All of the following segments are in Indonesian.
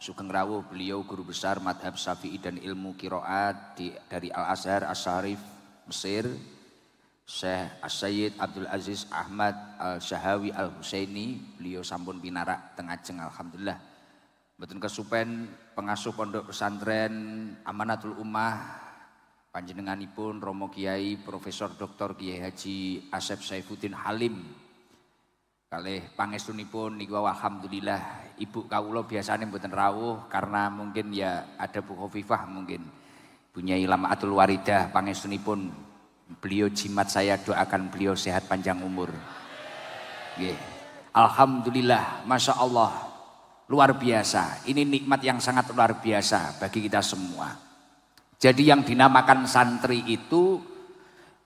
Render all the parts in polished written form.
Sugeng rawuh beliau guru besar madhab Syafi'i dan ilmu qiraat dari Al-Azhar Asy-Syarif Mesir, Syekh As-Sayyid Abdul Aziz Ahmad Al-Syahawi Al-Husaini. Beliau sampun pinarak teng ajeng alhamdulillah. Mboten kesupen pengasuh pondok pesantren Amanatul Ummah panjenenganipun Romo Kiai Profesor Dr. Kiai Haji Asep Saifuddin Halim. Kalih pangestunipun niku alhamdulillah ibu kawula biasane mboten rawuh karena mungkin ya ada Bu Khofifah mungkin. Bu Nyai Lamaatul Waridah pangestunipun beliau jimat, saya doakan beliau sehat panjang umur. Nggih. Alhamdulillah, Masya Allah, luar biasa. Ini nikmat yang sangat luar biasa bagi kita semua. Jadi yang dinamakan santri itu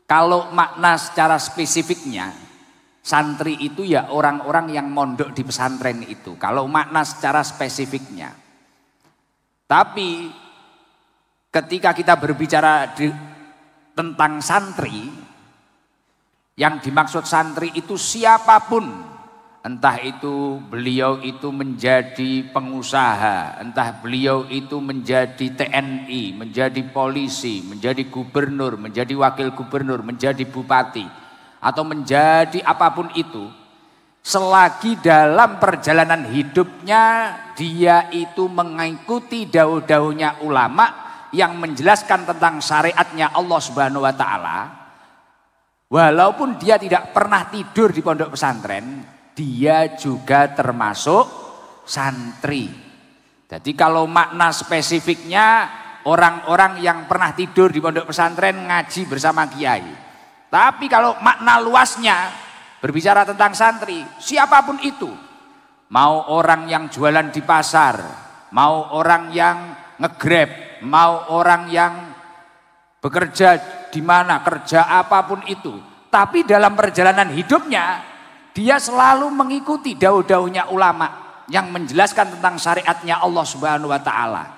kalau makna secara spesifiknya santri itu ya orang-orang yang mondok di pesantren itu. Kalau makna secara spesifiknya. Tapi ketika kita berbicara tentang santri, yang dimaksud santri itu siapapun. Entah itu beliau itu menjadi pengusaha, entah beliau itu menjadi TNI, menjadi polisi, menjadi gubernur, menjadi wakil gubernur, menjadi bupati, atau menjadi apapun itu, selagi dalam perjalanan hidupnya dia itu mengikuti dawuh-dawuhnya ulama yang menjelaskan tentang syariatnya Allah Subhanahu wa taala, walaupun dia tidak pernah tidur di pondok pesantren, dia juga termasuk santri. Jadi kalau makna spesifiknya orang-orang yang pernah tidur di pondok pesantren ngaji bersama kiai. Tapi kalau makna luasnya berbicara tentang santri, siapapun itu, mau orang yang jualan di pasar, mau orang yang nge-grab, mau orang yang bekerja di mana, kerja apapun itu, tapi dalam perjalanan hidupnya dia selalu mengikuti dawuh-dawuhnya ulama yang menjelaskan tentang syariatnya Allah Subhanahu wa taala.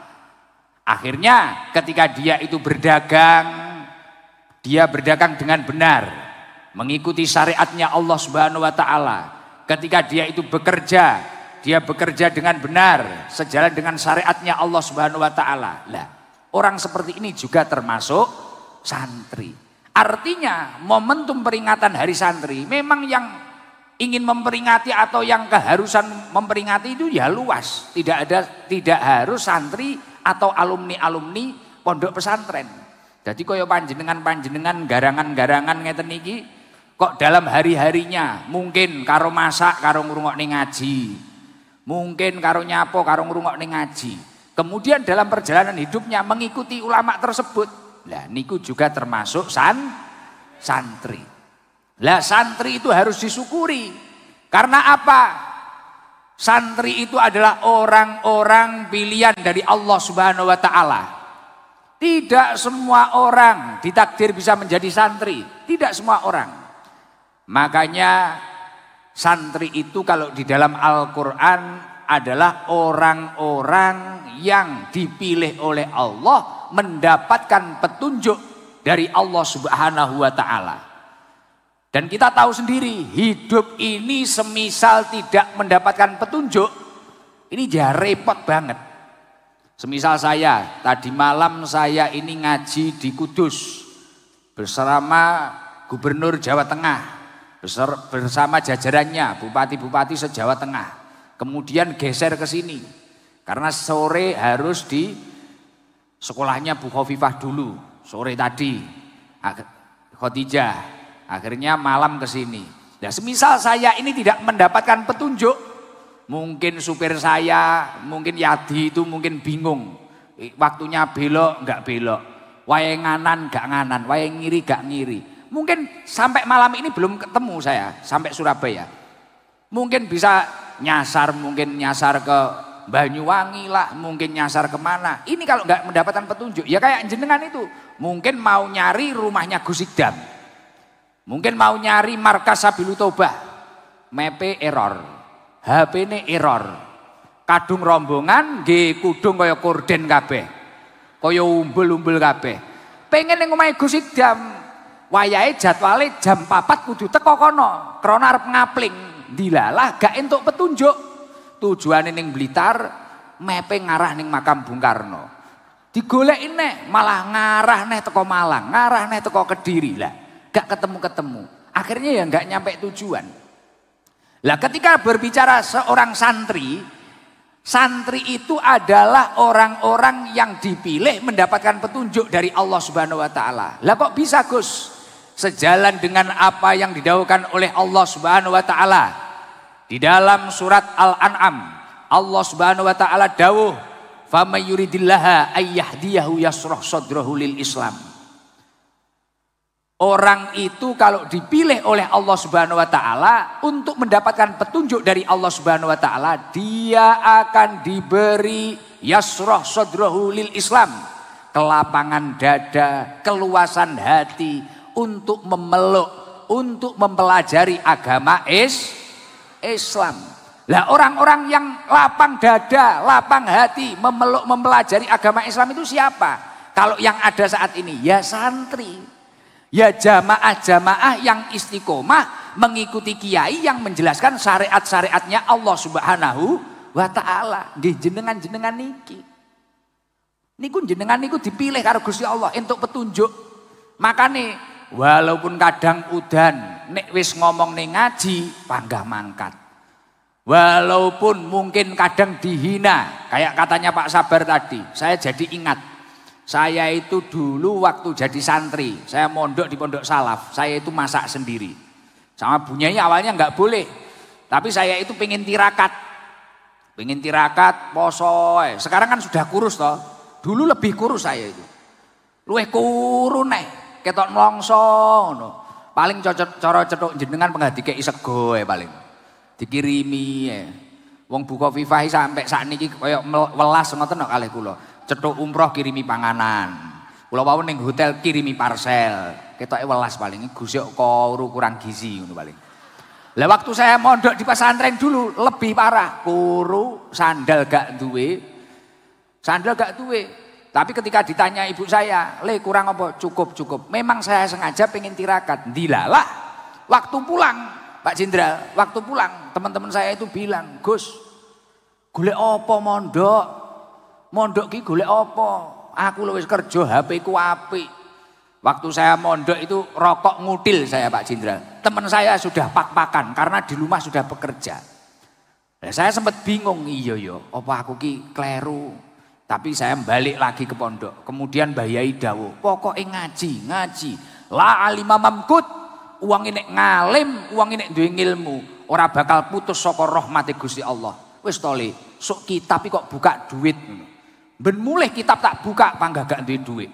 Akhirnya ketika dia itu berdagang, dia berdagang dengan benar, mengikuti syariatnya Allah Subhanahu wa taala. Ketika dia itu bekerja, dia bekerja dengan benar, sejalan dengan syariatnya Allah Subhanahu wa taala. Lah, orang seperti ini juga termasuk santri. Artinya momentum peringatan Hari Santri memang yang ingin memperingati atau yang keharusan memperingati itu ya luas. Tidak harus santri atau alumni-alumni pondok pesantren. Jadi kaya panjenengan garangan-garangan ngeten niki kok dalam hari-harinya mungkin karo masak karo ngrungokne ngaji. Mungkin karo nyapo karo ngrungokne ngaji. Kemudian dalam perjalanan hidupnya mengikuti ulama tersebut. Lah niku juga termasuk santri. Lah santri itu harus disyukuri. Karena apa? Santri itu adalah orang-orang pilihan dari Allah Subhanahu wa taala. Tidak semua orang ditakdir bisa menjadi santri, tidak semua orang. Makanya santri itu kalau di dalam Al-Qur'an adalah orang-orang yang dipilih oleh Allah mendapatkan petunjuk dari Allah Subhanahu wa taala. Dan kita tahu sendiri, hidup ini semisal tidak mendapatkan petunjuk, ini ya repot banget. Semisal saya, tadi malam saya ini ngaji di Kudus bersama Gubernur Jawa Tengah, bersama jajarannya, bupati-bupati se-Jawa Tengah. Kemudian geser ke sini, karena sore harus di sekolahnya Bu Khofifah dulu, sore tadi, Khotijah. Akhirnya malam ke sini. Nah, semisal saya ini tidak mendapatkan petunjuk, mungkin supir saya, mungkin Yadi itu mungkin bingung. Waktunya belok, enggak belok. Wae nganan, enggak nganan. Wae ngiri, enggak ngiri. Mungkin sampai malam ini belum ketemu saya, sampai Surabaya. Mungkin bisa nyasar, mungkin nyasar ke Banyuwangi lah, mungkin nyasar kemana. Ini kalau enggak mendapatkan petunjuk, ya kayak jenengan itu. Mungkin mau nyari rumahnya Gus Idam. Mungkin mau nyari markas Sabilu Tobah, mepe error, HP-ne error, kadung rombongan, nggih kudung kaya korden kabeh, kaya umbul-umbul kabeh. Pengen ning omahe Gus Idam, wayahe jadwale jam 4 kudu teko kono, krana arep ngapling. Dilalah gak entuk petunjuk. Tujuane ning Blitar, mepe ngarah ning makam Bung Karno. Digoleki neh malah ngarah neh teko Malang, ngarah neh teko Kediri lah. Gak ketemu-ketemu. Akhirnya ya gak nyampe tujuan. Lah ketika berbicara seorang santri, santri itu adalah orang-orang yang dipilih mendapatkan petunjuk dari Allah Subhanahu wa taala. Lah kok bisa, Gus? Sejalan dengan apa yang didhawuhkan oleh Allah Subhanahu wa taala. Di dalam surat Al-An'am, Allah Subhanahu wa taala dawuh, "Faman yuridillaha ayyahdiyahu yashrah sadrahu lil Islam." Orang itu kalau dipilih oleh Allah Subhanahu wa taala untuk mendapatkan petunjuk dari Allah Subhanahu wa taala, dia akan diberi yasrah sadrahu lil Islam, kelapangan dada, keluasan hati untuk memeluk, untuk mempelajari agama Islam. Lah orang-orang yang lapang dada, lapang hati, memeluk, mempelajari agama Islam itu siapa? Kalau yang ada saat ini ya santri. Ya jamaah-jamaah yang istiqomah mengikuti kiai yang menjelaskan syariat-syariatnya Allah Subhanahu wa taala. Nggih jenengan-jenengan niki. Niku jenengan niku dipilih karo Gusti Allah untuk petunjuk. Makane walaupun kadang udan nek wis ngomong ning ngaji panggah mangkat. Walaupun mungkin kadang dihina, kayak katanya Pak Sabar tadi, saya jadi ingat. Saya itu dulu waktu jadi santri, saya mondok di Pondok Salaf, saya itu masak sendiri. Sama bunyai awalnya nggak boleh, tapi saya itu pengen tirakat, poso. Sekarang kan sudah kurus toh, dulu lebih kurus saya itu. Luwih kuru nih, ketok nelongso, no. Paling cocok cara cetuk jenengan pengadike sego paling, dikirimi. Wong buka Vivahi sampai saat ini koyok welas ngoten kok kalih kula. Cetuk umroh kirimi panganan. Kula wau ning hotel kirimi parcel. Ketoke welas paling gusuk kuru kurang gizi ngono paling. Lah waktu saya mondok di pesantren dulu lebih parah. Kuru, sandal gak duwe. Tapi ketika ditanya ibu saya, "Le kurang apa?" Cukup. Memang saya sengaja pengen tirakat. Dilalah waktu pulang, Pak Jenderal, waktu pulang teman-teman saya itu bilang, "Gus, golek apa mondok? Mondok ki golek apa? Aku wis kerja, HP ku apik." Waktu saya mondok itu rokok ngutil saya Pak Jenderal. Teman saya sudah pak-pakan karena di rumah sudah bekerja. Nah, saya sempat bingung, iya apa aku ki kleru. Tapi saya balik lagi ke pondok. Kemudian Mbah Yai dawuh, "Pokoknya ngaji. La alima mamkut." Uang ini ngalim, uang ini duwe ilmu, ora bakal putus saka rahmate Gusti Allah. Wis tole, sok kitab kok buka duit. Ben mulih kitab tak buka panggah gak duwe duit.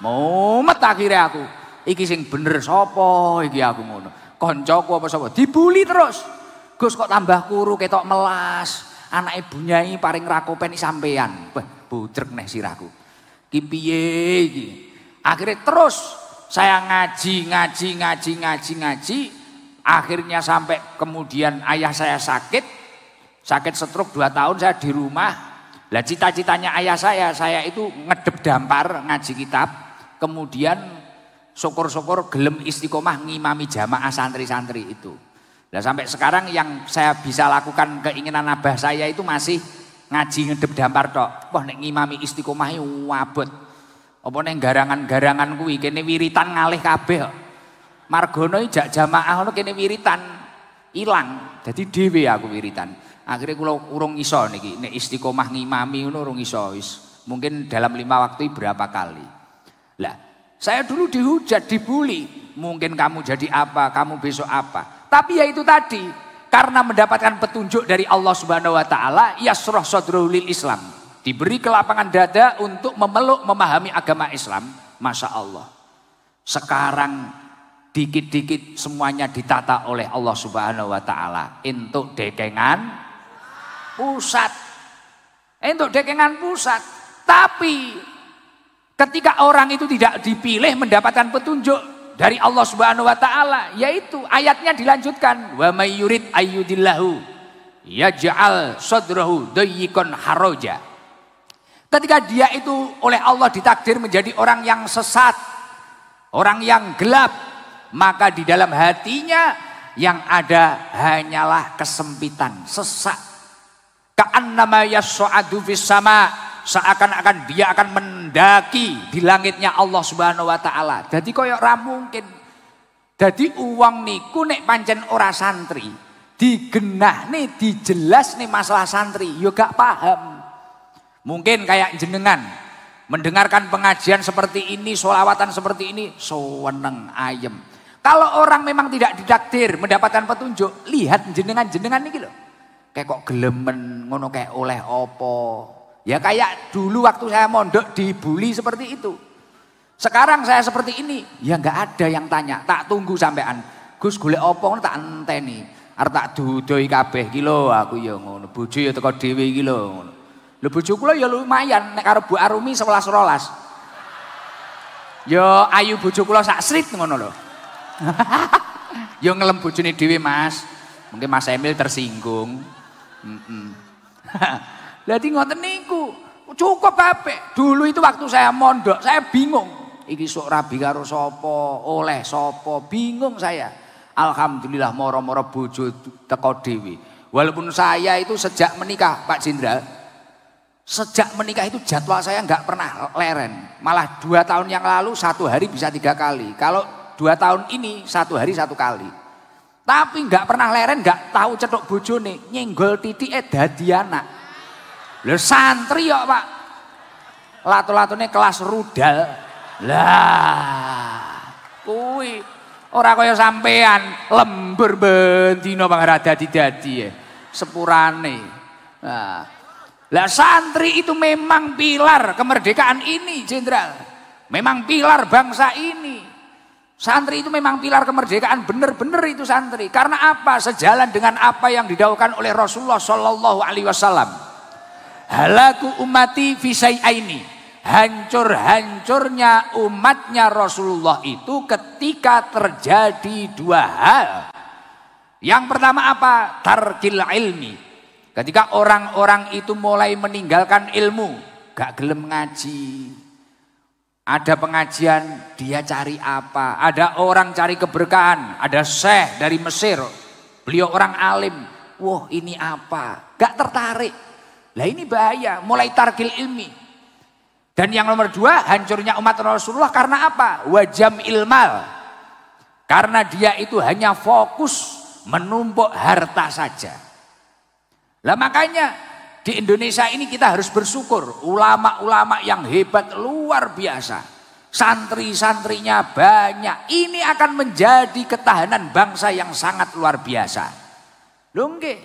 Mumet akhirnya aku. Iki sing bener sapa iki aku ngono. Koncoku apa sapa? Dibuli terus. Gus kok tambah kuru ketok melas. Anake bunyai paring rakopen sampean. Wah, budrek neh sirahku. Ki piye iki? Akhirnya terus saya ngaji. Akhirnya sampai kemudian ayah saya sakit stroke 2 tahun saya di rumah. Lah cita-citanya ayah saya itu ngedep dampar ngaji kitab, kemudian syukur-syukur gelem istiqomah ngimami jamaah santri-santri itu. Lah sampai sekarang yang saya bisa lakukan keinginan abah saya itu masih ngaji ngedep dampar tok. Wah nek ngimami istiqomah wabot. Apa nek garangan-garangan kuwi kene wiritan ngalih kabeh kok. Margono jak jamaah ngono kene wiritan ilang. Dadi dhewe aku wiritan. Akhirnya kula urung iso niki nek istiqomah ngimami ngono urung iso wis. Mungkin dalam 5 waktu berapa kali. Lah, saya dulu dihujat, dibully. Mungkin kamu jadi apa, kamu besok apa. Tapi ya itu tadi, karena mendapatkan petunjuk dari Allah Subhanahu wa taala, yasrah sadrahu lil Islam. Diberi kelapangan dada untuk memeluk, memahami agama Islam. Masya Allah. Sekarang dikit-dikit semuanya ditata oleh Allah Subhanahu wa taala. Untuk dekengan pusat. Tapi ketika orang itu tidak dipilih mendapatkan petunjuk dari Allah Subhanahu wa taala, yaitu ayatnya dilanjutkan, "Wa may yurid ayyudillahu yaj'al sadrahu dayyikon haraja." Ketika dia itu oleh Allah ditakdir menjadi orang yang sesat, orang yang gelap, maka di dalam hatinya yang ada hanyalah kesempitan, sesak. ka'annama yas'adu fis sama, seakan-akan dia akan mendaki di langitnya Allah Subhanahu wa taala. Dadi koyo ra mungkin. Dadi uang niku nek pancen ora santri, digenahne dijelasne masalah santri yo gak paham. Mungkin kayak jenengan mendengarkan pengajian seperti ini, sholawatan seperti ini, seneng ayem. Kalau orang memang tidak ditakdir mendapatkan petunjuk, lihat jenengan niki lho. Kayak kok gelemen ngono kayak oleh opo. Ya kayak dulu waktu saya mondok dibully seperti itu. Sekarang saya seperti ini, ya nggak ada yang tanya. Tak tunggu sampean. Gus golek opo tak enteni. Arep tak dudoi kabeh ki lho aku ya ngono. Bojo ya teko dhewe iki lho ngono. Lho bojo kula ya lumayan nek karo Bu Arumi 11-12. Ya ayu bojo kula sak srit ngono lho. Yo ngelem bojone dhewe Mas. Mungkin Mas Emil tersinggung. Jadi ngoten niku cukup kabeh. Dulu itu waktu saya mondok, saya bingung. Iki sok rabi karo sapa, oleh sapa, bingung saya. Alhamdulillah moro-moro bojo teko dhewe. Walaupun saya itu sejak menikah Pak Jenderal, sejak menikah itu jadwal saya nggak pernah leren. Malah 2 tahun yang lalu 1 hari bisa 3 kali. Kalau 2 tahun ini 1 hari 1 kali. Tapi nggak pernah leren, nggak tahu cetok bojone, nyenggol titike dadi anak. Lho santri kok Pak. Lato-latone kelas rudal. Lah, kuwi ora kaya sampean lembur bendina Bang dadi-dadi sepurane. Nah, lah santri itu memang pilar kemerdekaan ini, Jenderal. Memang pilar bangsa ini. Santri itu memang pilar kemerdekaan, benar-benar itu santri. Karena apa? Sejalan dengan apa yang didhawuhkan oleh Rasulullah Shallallahu Alaihi Wasallam. Halaku ummati fi syai'aini. Hancur-hancurnya umatnya Rasulullah itu ketika terjadi 2 hal. Yang pertama apa? Tarkil ilmi. Ketika orang-orang itu mulai meninggalkan ilmu, gak gelem ngaji. Ada pengajian, dia cari apa? Ada orang cari keberkahan, ada syekh dari Mesir, beliau orang alim. Wah ini apa? Gak tertarik. Lah ini bahaya, mulai tarkil ilmi. Dan yang nomor 2, hancurnya umat Rasulullah karena apa? Wajam ilmal. Karena dia itu hanya fokus menumpuk harta saja. Lah makanya di Indonesia ini kita harus bersyukur, ulama-ulama yang hebat luar biasa. Santri-santrinya banyak. Ini akan menjadi ketahanan bangsa yang sangat luar biasa. Lho nggih,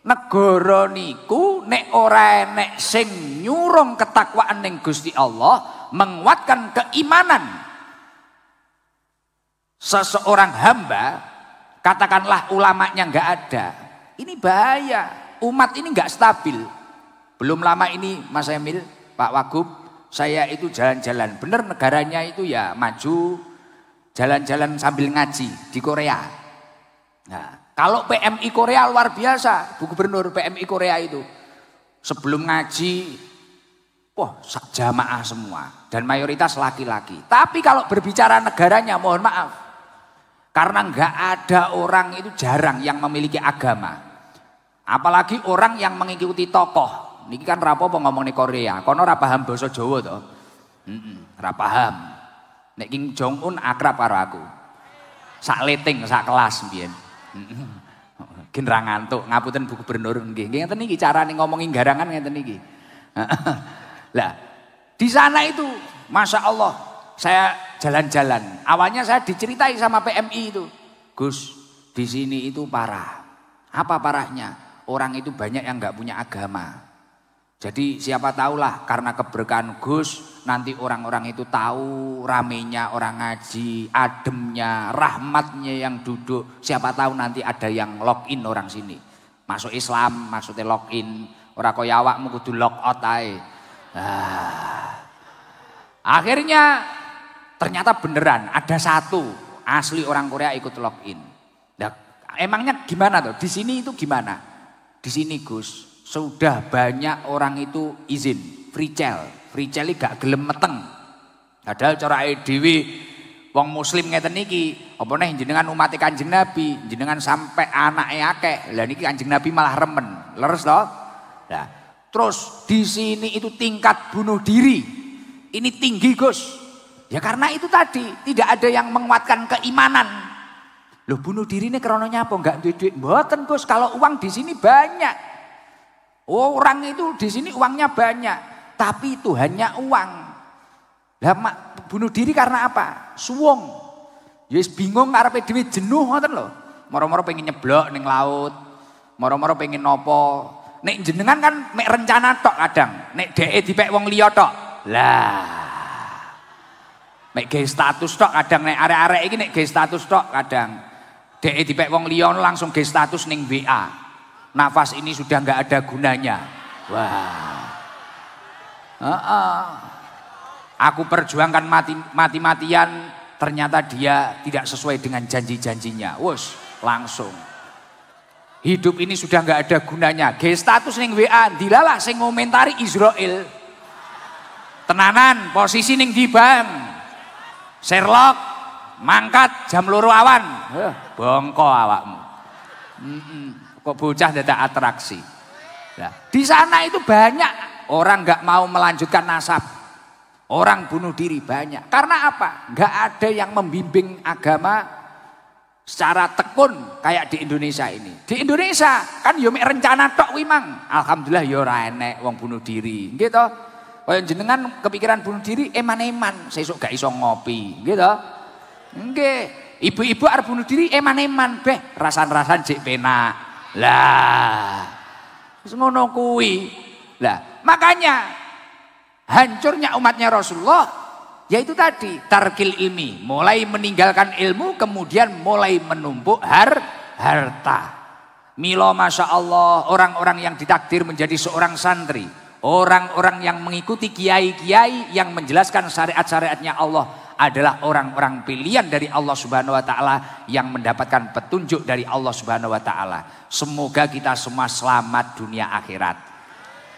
negara niku nek ora enek sing nyurung ketakwaan ning Gusti Allah, menguatkan keimanan seseorang hamba, katakanlah ulamanya enggak ada. Ini bahaya. Umat ini nggak stabil. Belum lama ini Mas Emil, Pak Wagub, saya itu jalan-jalan. Bener negaranya itu ya maju, jalan-jalan sambil ngaji di Korea. Nah, kalau PMI Korea luar biasa, Bu Gubernur PMI Korea itu. Sebelum ngaji, wah jamaah semua. Dan mayoritas laki-laki. Tapi kalau berbicara negaranya, mohon maaf. Karena nggak ada orang itu jarang yang memiliki agama. Apalagi orang yang mengikuti tokoh. Niki kan rapopo ngomong di Korea. Kono ra paham basa Jawa to. Ra paham. Nek Kim Jong Un akrab karo aku. Sak leting, sak kelas mbiyen. Gen ra ngantuk, ngapunten Bu Gubernur nggih. Nggih ngeten niki carane ngomongi garangan ngeten niki. Lah, di sana itu Masya Allah saya jalan-jalan. Awalnya saya diceritai sama PMI itu. Gus, di sini itu parah. Apa parahnya? Orang itu banyak yang nggak punya agama. Jadi siapa tahulah karena keberkahan Gus nanti orang-orang itu tahu ramenya orang ngaji, ademnya, rahmatnya yang duduk. Siapa tahu nanti ada yang login orang sini. Masuk Islam maksudnya login. Ora kaya awakmu kudu log out ae. Akhirnya ternyata beneran ada satu asli orang Korea ikut login. Nah, emangnya gimana tuh? Di sini itu gimana? Di sini Gus, sudah banyak orang itu izin free child gak gelem meteng. Padahal cara dhewe wong muslim ngeten niki, apa neh jenengan umat Kanjeng Nabi, jenengan sampai anake akeh. Lah niki Kanjeng Nabi malah remen. Leres to? Nah, terus di sini itu tingkat bunuh diri ini tinggi Gus. Ya karena itu tadi tidak ada yang menguatkan keimanan. Loh bunuh diri ini krononya apa? Enggak duit-duit. Mboten Gus, kalau uang di sini banyak. Orang itu di sini uangnya banyak, tapi itu hanya uang. Lah bunuh diri karena apa? Suwung. Wis bingung karepe dhewe jenuh ngoten lho. Moro-moro pengen nyeblok ning laut. Moro-moro pengen nopo. Nek jenengan kan mek rencana tok kadang. Nek dheke dipek wong liya tok. Lah. Mek gawe status tok kadang nek arek-arek iki nek gawe status tok kadang. Dheke dipek wong liya langsung gawe status ning WA. Nafas ini sudah enggak ada gunanya. Wah. Aku perjuangkan mati-matian, ternyata dia tidak sesuai dengan janji-janjinya. Wus, langsung. Hidup ini sudah nggak ada gunanya. Ge status ning WA, dilalah sing ngomentari Israel. Tenanan, posisi ning di Bang. Sherlock, mangkat jam 2 awan. Bongko awakmu. Kok bocah dadak atraksi. Nah, di sana itu banyak orang nggak mau melanjutkan nasab. Orang bunuh diri banyak. Karena apa? Nggak ada yang membimbing agama secara tekun kayak di Indonesia ini. Di Indonesia kan yo mek rencana tok kuwi mang. Alhamdulillah yo ora enek wong bunuh diri. Nggih to? Kaya jenengan kepikiran bunuh diri eman-eman, sesuk gak iso ngopi, nggih to? Nggih. Ibu-ibu arep bunuh diri eman-eman, beh rasan-rasan jek penak. Lah. Wis ngono kuwi. Lah, makanya hancurnya umatnya Rasulullah yaitu tadi tarkil ilmi, mulai meninggalkan ilmu kemudian mulai menumpuk harta. Milo masya Allah orang-orang yang ditakdir menjadi seorang santri, orang-orang yang mengikuti kiai-kiai yang menjelaskan syariat-syariatnya Allah adalah orang-orang pilihan dari Allah Subhanahu wa taala yang mendapatkan petunjuk dari Allah Subhanahu wa taala. Semoga kita semua selamat dunia akhirat.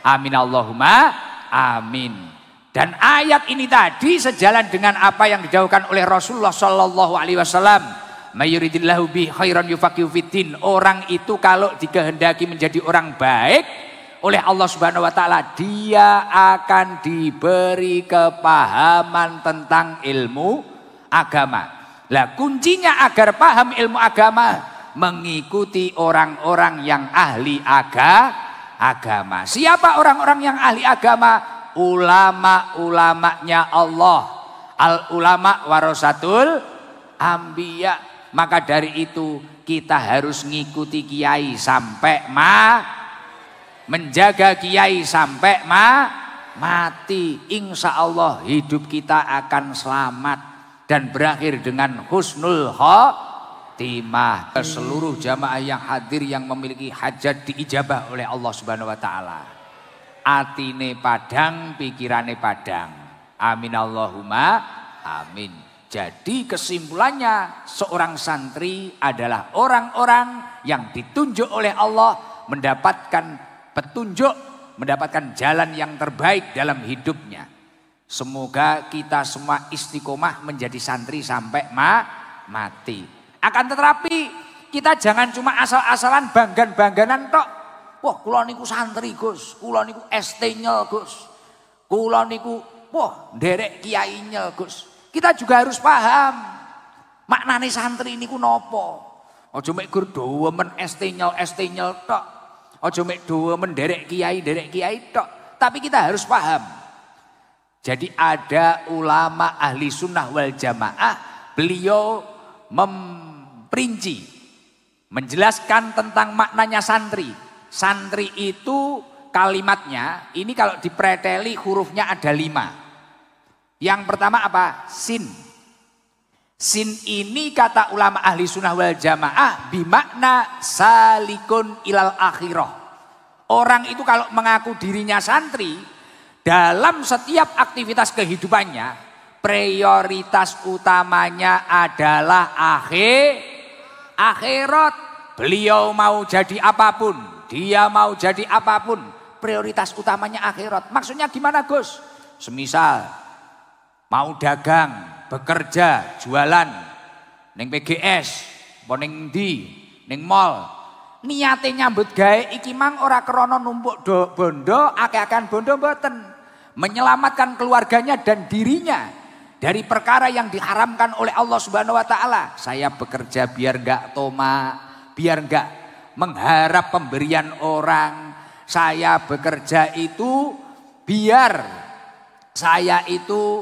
Amin Allahumma amin. Dan ayat ini tadi sejalan dengan apa yang dijauhkan oleh Rasulullah sallallahu alaihi wasallam. Mayuridillahu bi khairan yufaqihu fiddin. Orang itu kalau dikehendaki menjadi orang baik oleh Allah Subhanahu wa taala, dia akan diberi kepahaman tentang ilmu agama. Lah kuncinya agar paham ilmu agama mengikuti orang-orang yang ahli agama. Siapa orang-orang yang ahli agama? Ulama-ulamanya Allah. Al ulama warasatul anbiya. Maka dari itu kita harus ngikuti kiai sampai menjaga kiai sampai mati. Insya Allah hidup kita akan selamat dan berakhir dengan husnul khotimah. Seluruh jamaah yang hadir yang memiliki hajat diijabah oleh Allah Subhanahu wa taala. Atine padang, pikirane padang. Amin Allahumma amin. Jadi kesimpulannya seorang santri adalah orang-orang yang ditunjuk oleh Allah mendapatkan petunjuk, mendapatkan jalan yang terbaik dalam hidupnya. Semoga kita semua istiqomah menjadi santri sampai mati. Akan tetapi kita jangan cuma asal-asalan banggan-bangganan tok. Wah, kula niku santri, Gus. Kula niku ST-nyel, Gus. Kula niku wah, nderek kiai-nyel, Gus. Kita juga harus paham maknane santri niku napa. Aja mek gur dowemen ST-nyel tok. Aja mek dowemen nderek kiai tok. Tapi kita harus paham. Jadi ada ulama ahli sunnah wal jamaah, beliau memperinci, menjelaskan tentang maknanya santri. Santri itu kalimatnya, ini kalau dipreteli hurufnya ada 5. Yang pertama apa? Sin. Sin ini kata ulama ahli sunnah wal jamaah bimakna salikun ilal akhirah. Orang itu kalau mengaku dirinya santri, dalam setiap aktivitas kehidupannya, prioritas utamanya adalah akhirat. Beliau mau jadi apapun, dia mau jadi apapun, prioritas utamanya akhirat. Maksudnya gimana, Gus? Semisal mau dagang, bekerja, jualan, neng PGS, ning ndi, ning mall, Niate nyambut gawe iki mang ora krana numpuk bondo, akeh-akehan bondo mboten. Menyelamatkan keluarganya dan dirinya dari perkara yang diharamkan oleh Allah Subhanahu wa taala. Saya bekerja biar enggak toma, biar enggak mengharap pemberian orang. Saya bekerja itu biar saya itu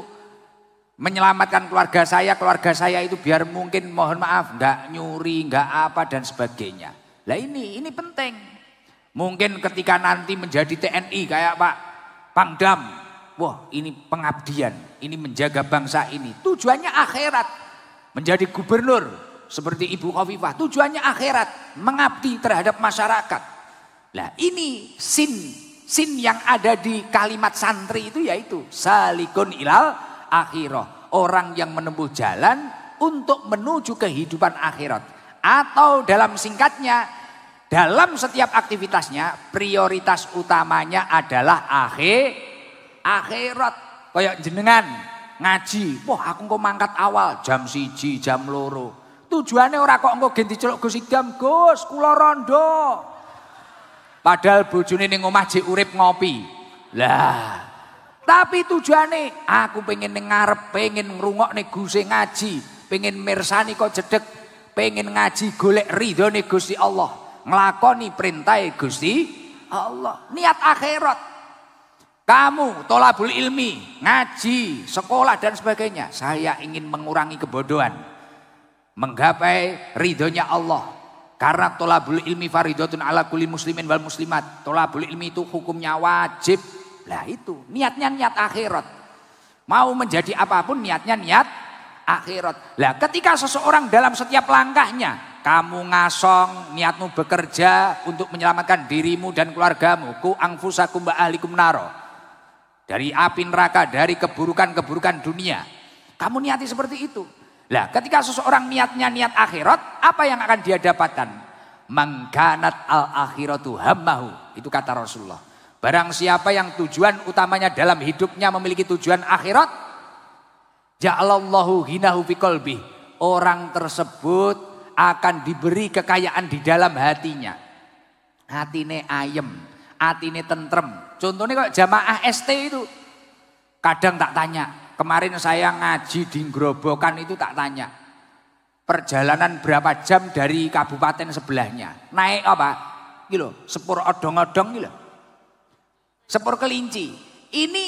menyelamatkan keluarga saya itu biar mungkin mohon maaf enggak nyuri, enggak apa dan sebagainya. Lah ini penting. Mungkin ketika nanti menjadi TNI kayak Pak Pangdam, wah ini pengabdian, ini menjaga bangsa ini. Tujuannya akhirat. Menjadi gubernur seperti Ibu Khofifah, tujuannya akhirat, mengabdi terhadap masyarakat. Lah ini sin yang ada di kalimat santri itu yaitu salikun ilal akhirah, orang yang menempuh jalan untuk menuju kehidupan akhirat. Atau dalam singkatnya, dalam setiap aktivitasnya prioritas utamanya adalah akhirat. Kayak jenengan ngaji, wah aku kok mangkat awal jam 1, jam 2. Tujuannya ora kok engko ganti celuk Gus Idam, Gus kula rondo. Padahal bojone ning omah jek urip ngopi. Lah tapi tujuannya aku pengen ngarep, pengen ngrungokne Guse ngaji, pengen mirsani kok jedeg, pengen ngaji golek ridhone Gusti Allah, nglakoni perintah Gusti Allah, niat akhirat. Kamu tolabul ilmi, ngaji, sekolah dan sebagainya. Saya ingin mengurangi kebodohan, menggapai ridhonya Allah. Karena tolabul ilmi faridatun ala kulli muslimin wal muslimat. Tolabul ilmi itu hukumnya wajib. Lah itu niatnya niat akhirat. Mau menjadi apapun niatnya niat akhirat. Lah ketika seseorang dalam setiap langkahnya, kamu ngasong niatmu bekerja untuk menyelamatkan dirimu dan keluargamu, ku angfusakum wa ahlikum naro, dari api neraka, dari keburukan-keburukan dunia. Kamu niati seperti itu. Lah ketika seseorang niatnya niat akhirat, apa yang akan dia dapatkan? Mangkanat al akhiratu hammahu. Itu kata Rasulullah. Barang siapa yang tujuan utamanya dalam hidupnya memiliki tujuan akhirat, ja'alallahu ghinahu fi qalbi. Orang tersebut akan diberi kekayaan di dalam hatinya. Hatine ayem, hatine tentrem. Contohnya kok jamaah ST itu. Kadang tak tanya, kemarin saya ngaji di Grobogan itu tak tanya. Perjalanan berapa jam dari kabupaten sebelahnya. Naik apa? Gitu, sepur odong-odong gitu. Sepur kelinci. Ini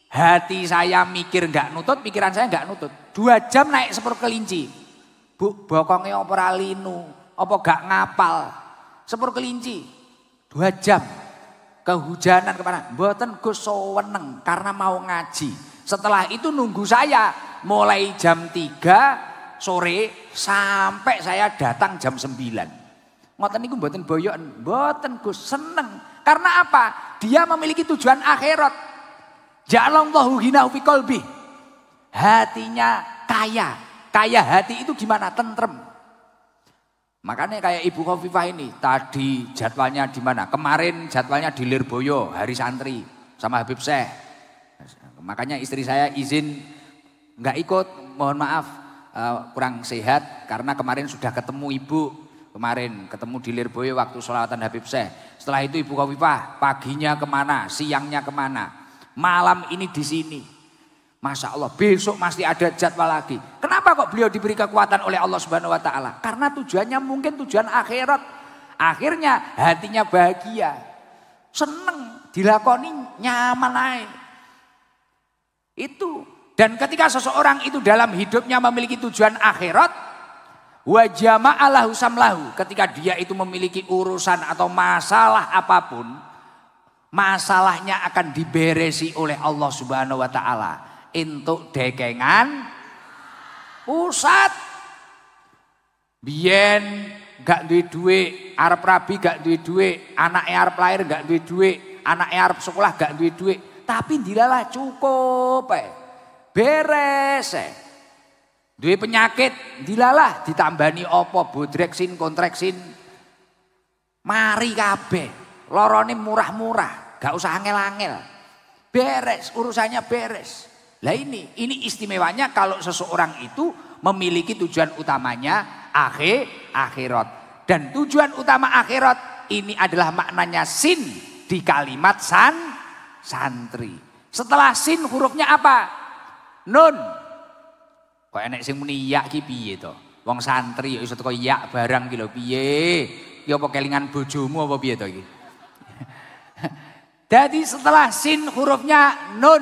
hati saya mikir enggak nutut, pikiran saya enggak nutut. 2 jam naik sepur kelinci. Bu, bokongnya apa linu, apa gak ngapal. Sepur kelinci 2 jam. Kehujanan kemana? Mboten Gus seneng karena mau ngaji. Setelah itu nunggu saya mulai jam 3 sore sampai saya datang jam 9. Ngoten niku mboten boyoken, mboten Gus seneng. Karena apa? Dia memiliki tujuan akhirat. Ja'alallahu ghinahu fi qalbi. Hatinya kaya. Kaya hati itu gimana? Tentrem. Makanya kayak Ibu Khofifah ini tadi jadwalnya di mana? Kemarin jadwalnya di Lirboyo, hari santri sama Habib Syekh. Makanya istri saya izin nggak ikut, mohon maaf kurang sehat karena kemarin sudah ketemu Ibu. Kemarin ketemu di Lirboyo waktu sholawatan Habib Syekh. Setelah itu Ibu Khofifah paginya kemana, siangnya kemana, malam ini di sini. Masya Allah, besok masih ada jadwal lagi. Kenapa kok beliau diberi kekuatan oleh Allah Subhanahu Wa Taala? Karena tujuannya mungkin tujuan akhirat. Akhirnya hatinya bahagia, seneng, dilakoni nyaman aja. Itu. Dan ketika seseorang itu dalam hidupnya memiliki tujuan akhirat, wa jama'alahu samlahu, ketika dia itu memiliki urusan atau masalah apapun, masalahnya akan diberesi oleh Allah Subhanahu wa taala. Entuk dekengan pusat. Biyen gak duwe duit, arep rabi gak duwe duit, anake arep lahir gak duwe duit, anake arep sekolah gak duwe duit, tapi dilalah cukup beres. Duwe penyakit, dilalah ditambani apa bodreksin, kontreksin. Mari kabeh. Lorone murah-murah, gak usah angel-angel. Beres, urusannya beres. Lah ini istimewanya kalau seseorang itu memiliki tujuan utamanya akhirat. Dan tujuan utama akhirat ini adalah maknanya sin di kalimat santri. Setelah sin hurufnya apa? Nun. Kok enek sing muni ya ki piye to? Wong santri ya iso teko ya barang ki lho piye? Ya apa kelingan bojomu apa piye to iki? Jadi setelah sin hurufnya nun.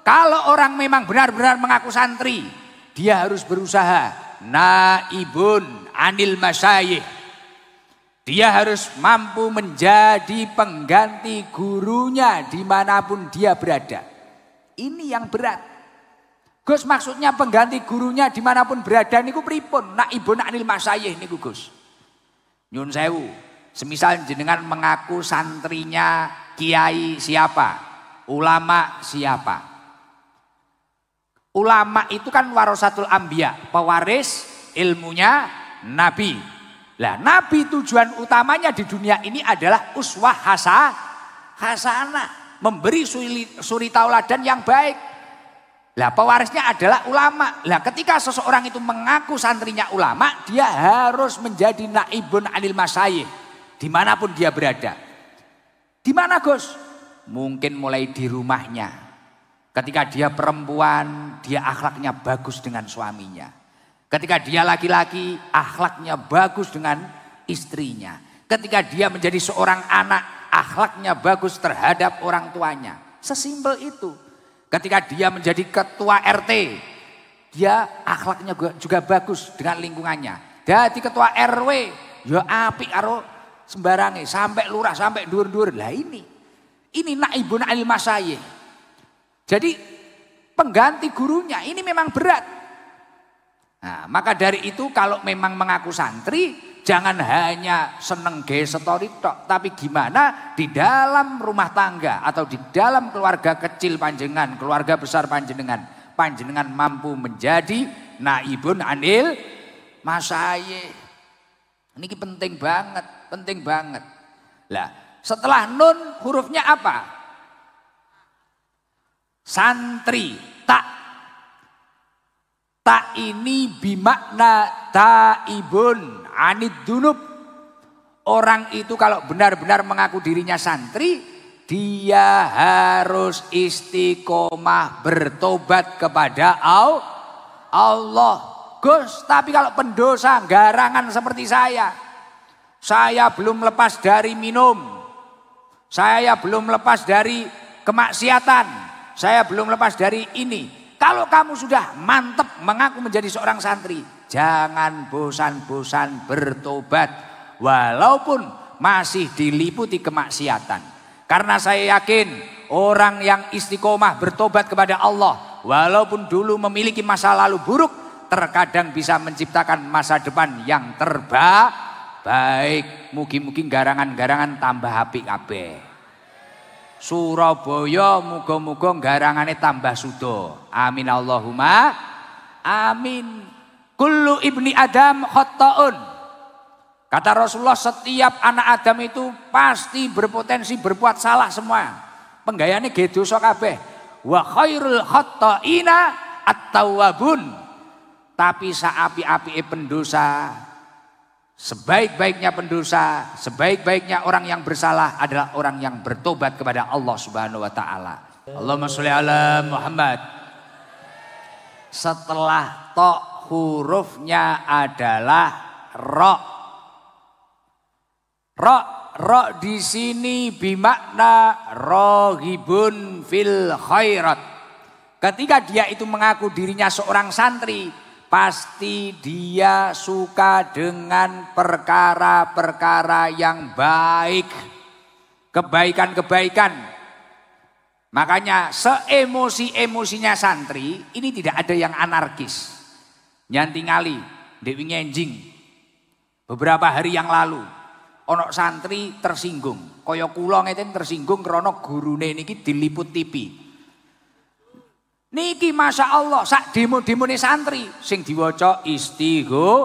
Kalau orang memang benar-benar mengaku santri, dia harus berusaha naibun anil masyayikh. Dia harus mampu menjadi pengganti gurunya dimanapun dia berada. Ini yang berat. Gus, maksudnya pengganti gurunya dimanapun berada niku pripun? Naibun anil masyayikh niku Gus. Nyun sewu, semisal jenengan mengaku santrinya kiai siapa? Ulama siapa? Ulama itu kan warasatul anbiya, pewaris ilmunya Nabi. Lah Nabi tujuan utamanya di dunia ini adalah uswah hasanah, memberi suri tauladan yang baik. Lah pewarisnya adalah ulama. Lah ketika seseorang itu mengaku santrinya ulama, dia harus menjadi naibun anil masyayikh dimanapun dia berada. Di mana Gus? Mungkin mulai di rumahnya. Ketika dia perempuan, dia akhlaknya bagus dengan suaminya. Ketika dia laki-laki, akhlaknya bagus dengan istrinya. Ketika dia menjadi seorang anak, akhlaknya bagus terhadap orang tuanya. Sesimpel itu. Ketika dia menjadi ketua RT, dia akhlaknya juga bagus dengan lingkungannya. Jadi ketua RW, ya apik karo sembarange, sampai lurah, sampai dur-dur. Lah ini naibun anil masyayikh. Jadi pengganti gurunya ini memang berat. Nah, maka dari itu kalau memang mengaku santri, jangan hanya seneng gesetori tok, tapi gimana di dalam rumah tangga atau di dalam keluarga kecil panjenengan, keluarga besar panjenengan mampu menjadi naibun anil masyayikh. Ini penting banget. Lah, setelah nun hurufnya apa? Santri, tak ini bimakna taibun anid dunub. Orang itu kalau benar-benar mengaku dirinya santri, dia harus istiqomah bertobat kepada Allah. Gus, tapi kalau pendosa garangan seperti saya belum lepas dari minum, saya belum lepas dari kemaksiatan, saya belum lepas dari ini. Kalau kamu sudah mantep mengaku menjadi seorang santri, jangan bosan-bosan bertobat walaupun masih diliputi kemaksiatan. Karena saya yakin orang yang istiqomah bertobat kepada Allah walaupun dulu memiliki masa lalu buruk, terkadang bisa menciptakan masa depan yang terbaik. Mugi-mugi garangan-garangan tambah apik kabeh. Surabaya muga-muga garangane tambah sudo. Amin Allahumma amin. Kullu ibni Adam khata'un. Kata Rasulullah, setiap anak Adam itu pasti berpotensi berbuat salah semua. Penggayane ge dosa kabeh. Wa khairul khata'ina at-tawwabun. Tapi saapi-apike pendosa, sebaik-baiknya pendosa, sebaik-baiknya orang yang bersalah adalah orang yang bertobat kepada Allah Subhanahu wa taala. Allahumma sholli ala Muhammad. Setelah ta hurufnya adalah ra. Ra di sini bimakna raghibun fil khairat. Ketika dia itu mengaku dirinya seorang santri, pasti dia suka dengan perkara-perkara yang baik, kebaikan-kebaikan. Makanya seemosi-emosinya santri ini tidak ada yang anarkis. Nyanti ngali, Dewi ngenjing. Beberapa hari yang lalu, ono santri tersinggung. Kaya kula ngeten tersinggung karena gurune niki diliput TV. Niki Masya Allah sak demo-demone santri sing diwaca istighosa,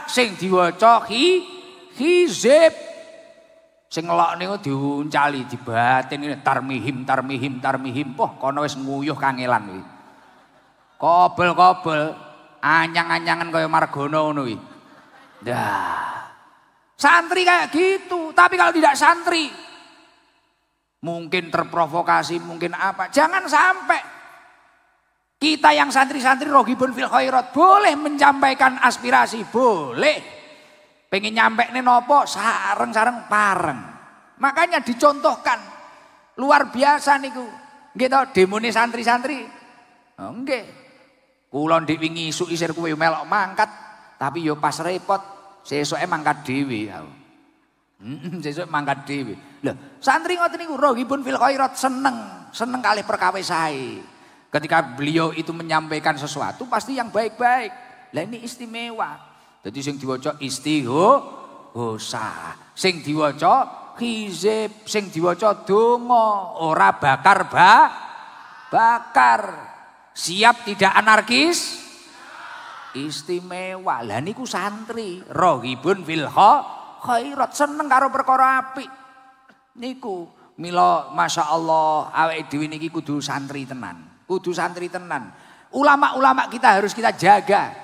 sing diwaca hizib, sing ngelok niku diuncali dibatin tarmihim. Poh kono wis nguyuh kangelan kuwi. Kobel anyang-anyangan kaya Margono ngono kuwi. Dah. Santri kayak gitu, tapi kalau tidak santri mungkin terprovokasi, mungkin apa. Jangan sampai kita yang santri-santri roghibun fil khairat boleh menyampaikan aspirasi, boleh. Pengen nyampe nih nopo sareng-sareng pareng. Makanya dicontohkan luar biasa niku. Gitu demone santri-santri. Oh, nggih. Kula ndek wingi isuk isir kuwi melok mangkat, tapi yo pas repot sesuke mangkat dhewe. Sesuk mangkat dhewe. Lho, santri ngoten niku roghibun fil khairat, seneng kalih perkawis sae. Ketika beliau itu menyampaikan sesuatu pasti yang baik-baik. Lah ini istimewa. Jadi sing diwaca istihosa, sing diwaca hizib, sing diwaca donga, ora bakar. Siap tidak anarkis? Istimewa. Lah niku santri, roghibun fil khairat, seneng karo perkara apik. Niku mila masyaallah awake dhewe niki kudu santri tenan. Kudu santri tenan. Ulama-ulama kita harus kita jaga.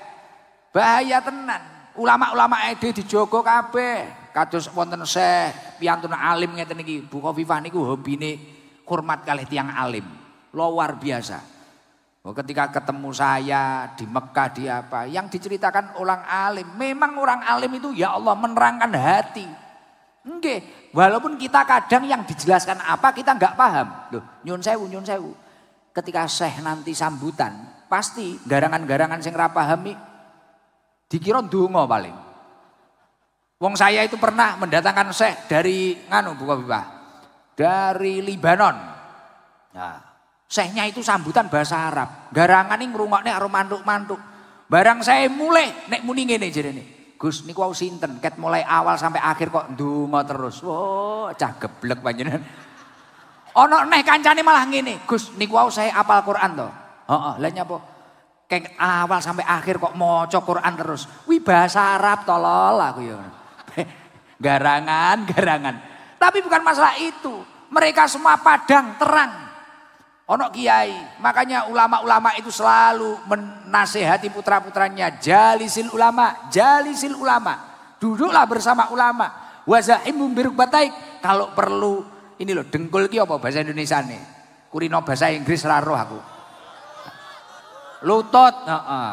Bahaya tenan. Ulama-ulama ede dijogo kabeh. Kados wonten Syekh piyantun alim ngeten iki. Bu Khofifah niku hobine hormat kalih tiyang alim. Luar biasa. Ketika ketemu saya di Mekah di apa, yang diceritakan orang alim, memang orang alim itu ya Allah menerangkan hati. Nggih, walaupun kita kadang yang dijelaskan apa kita nggak paham. Loh, nyun sewu. Ketika Syekh nanti sambutan, pasti garangan-garangan sing ra pahami dikira ndonga paling. Wong saya itu pernah mendatangkan Syekh dari Bu Khofifah, dari Libanon. Nah, Syekhnya itu sambutan bahasa Arab. Garangane ngrungokne karo mantuk-mantuk. Barang saya mulai nek muni ngene jarene. Gus niku wau sinten? Ket mulai awal sampai akhir kok ndonga terus. Wah, cah geblek panjenengan. Ono neh kancane malah ngene, Gus niku wau saya apal Quran to. Heeh, lha nyapa? Kek awal sampai akhir kok maca Quran terus. Wi bahasa Arab tolol aku ya. Garangan. Tapi bukan masalah itu. Mereka semua padang terang. Ono kiai, makanya ulama-ulama itu selalu menasehati putra-putranya, jalisil ulama. Duduklah bersama ulama. Wazahimum birukbataik. Kalau perlu ini loh, dengkul ki apa bahasa Indonesia nih? Kurino bahasa Inggris raro aku. Lutut.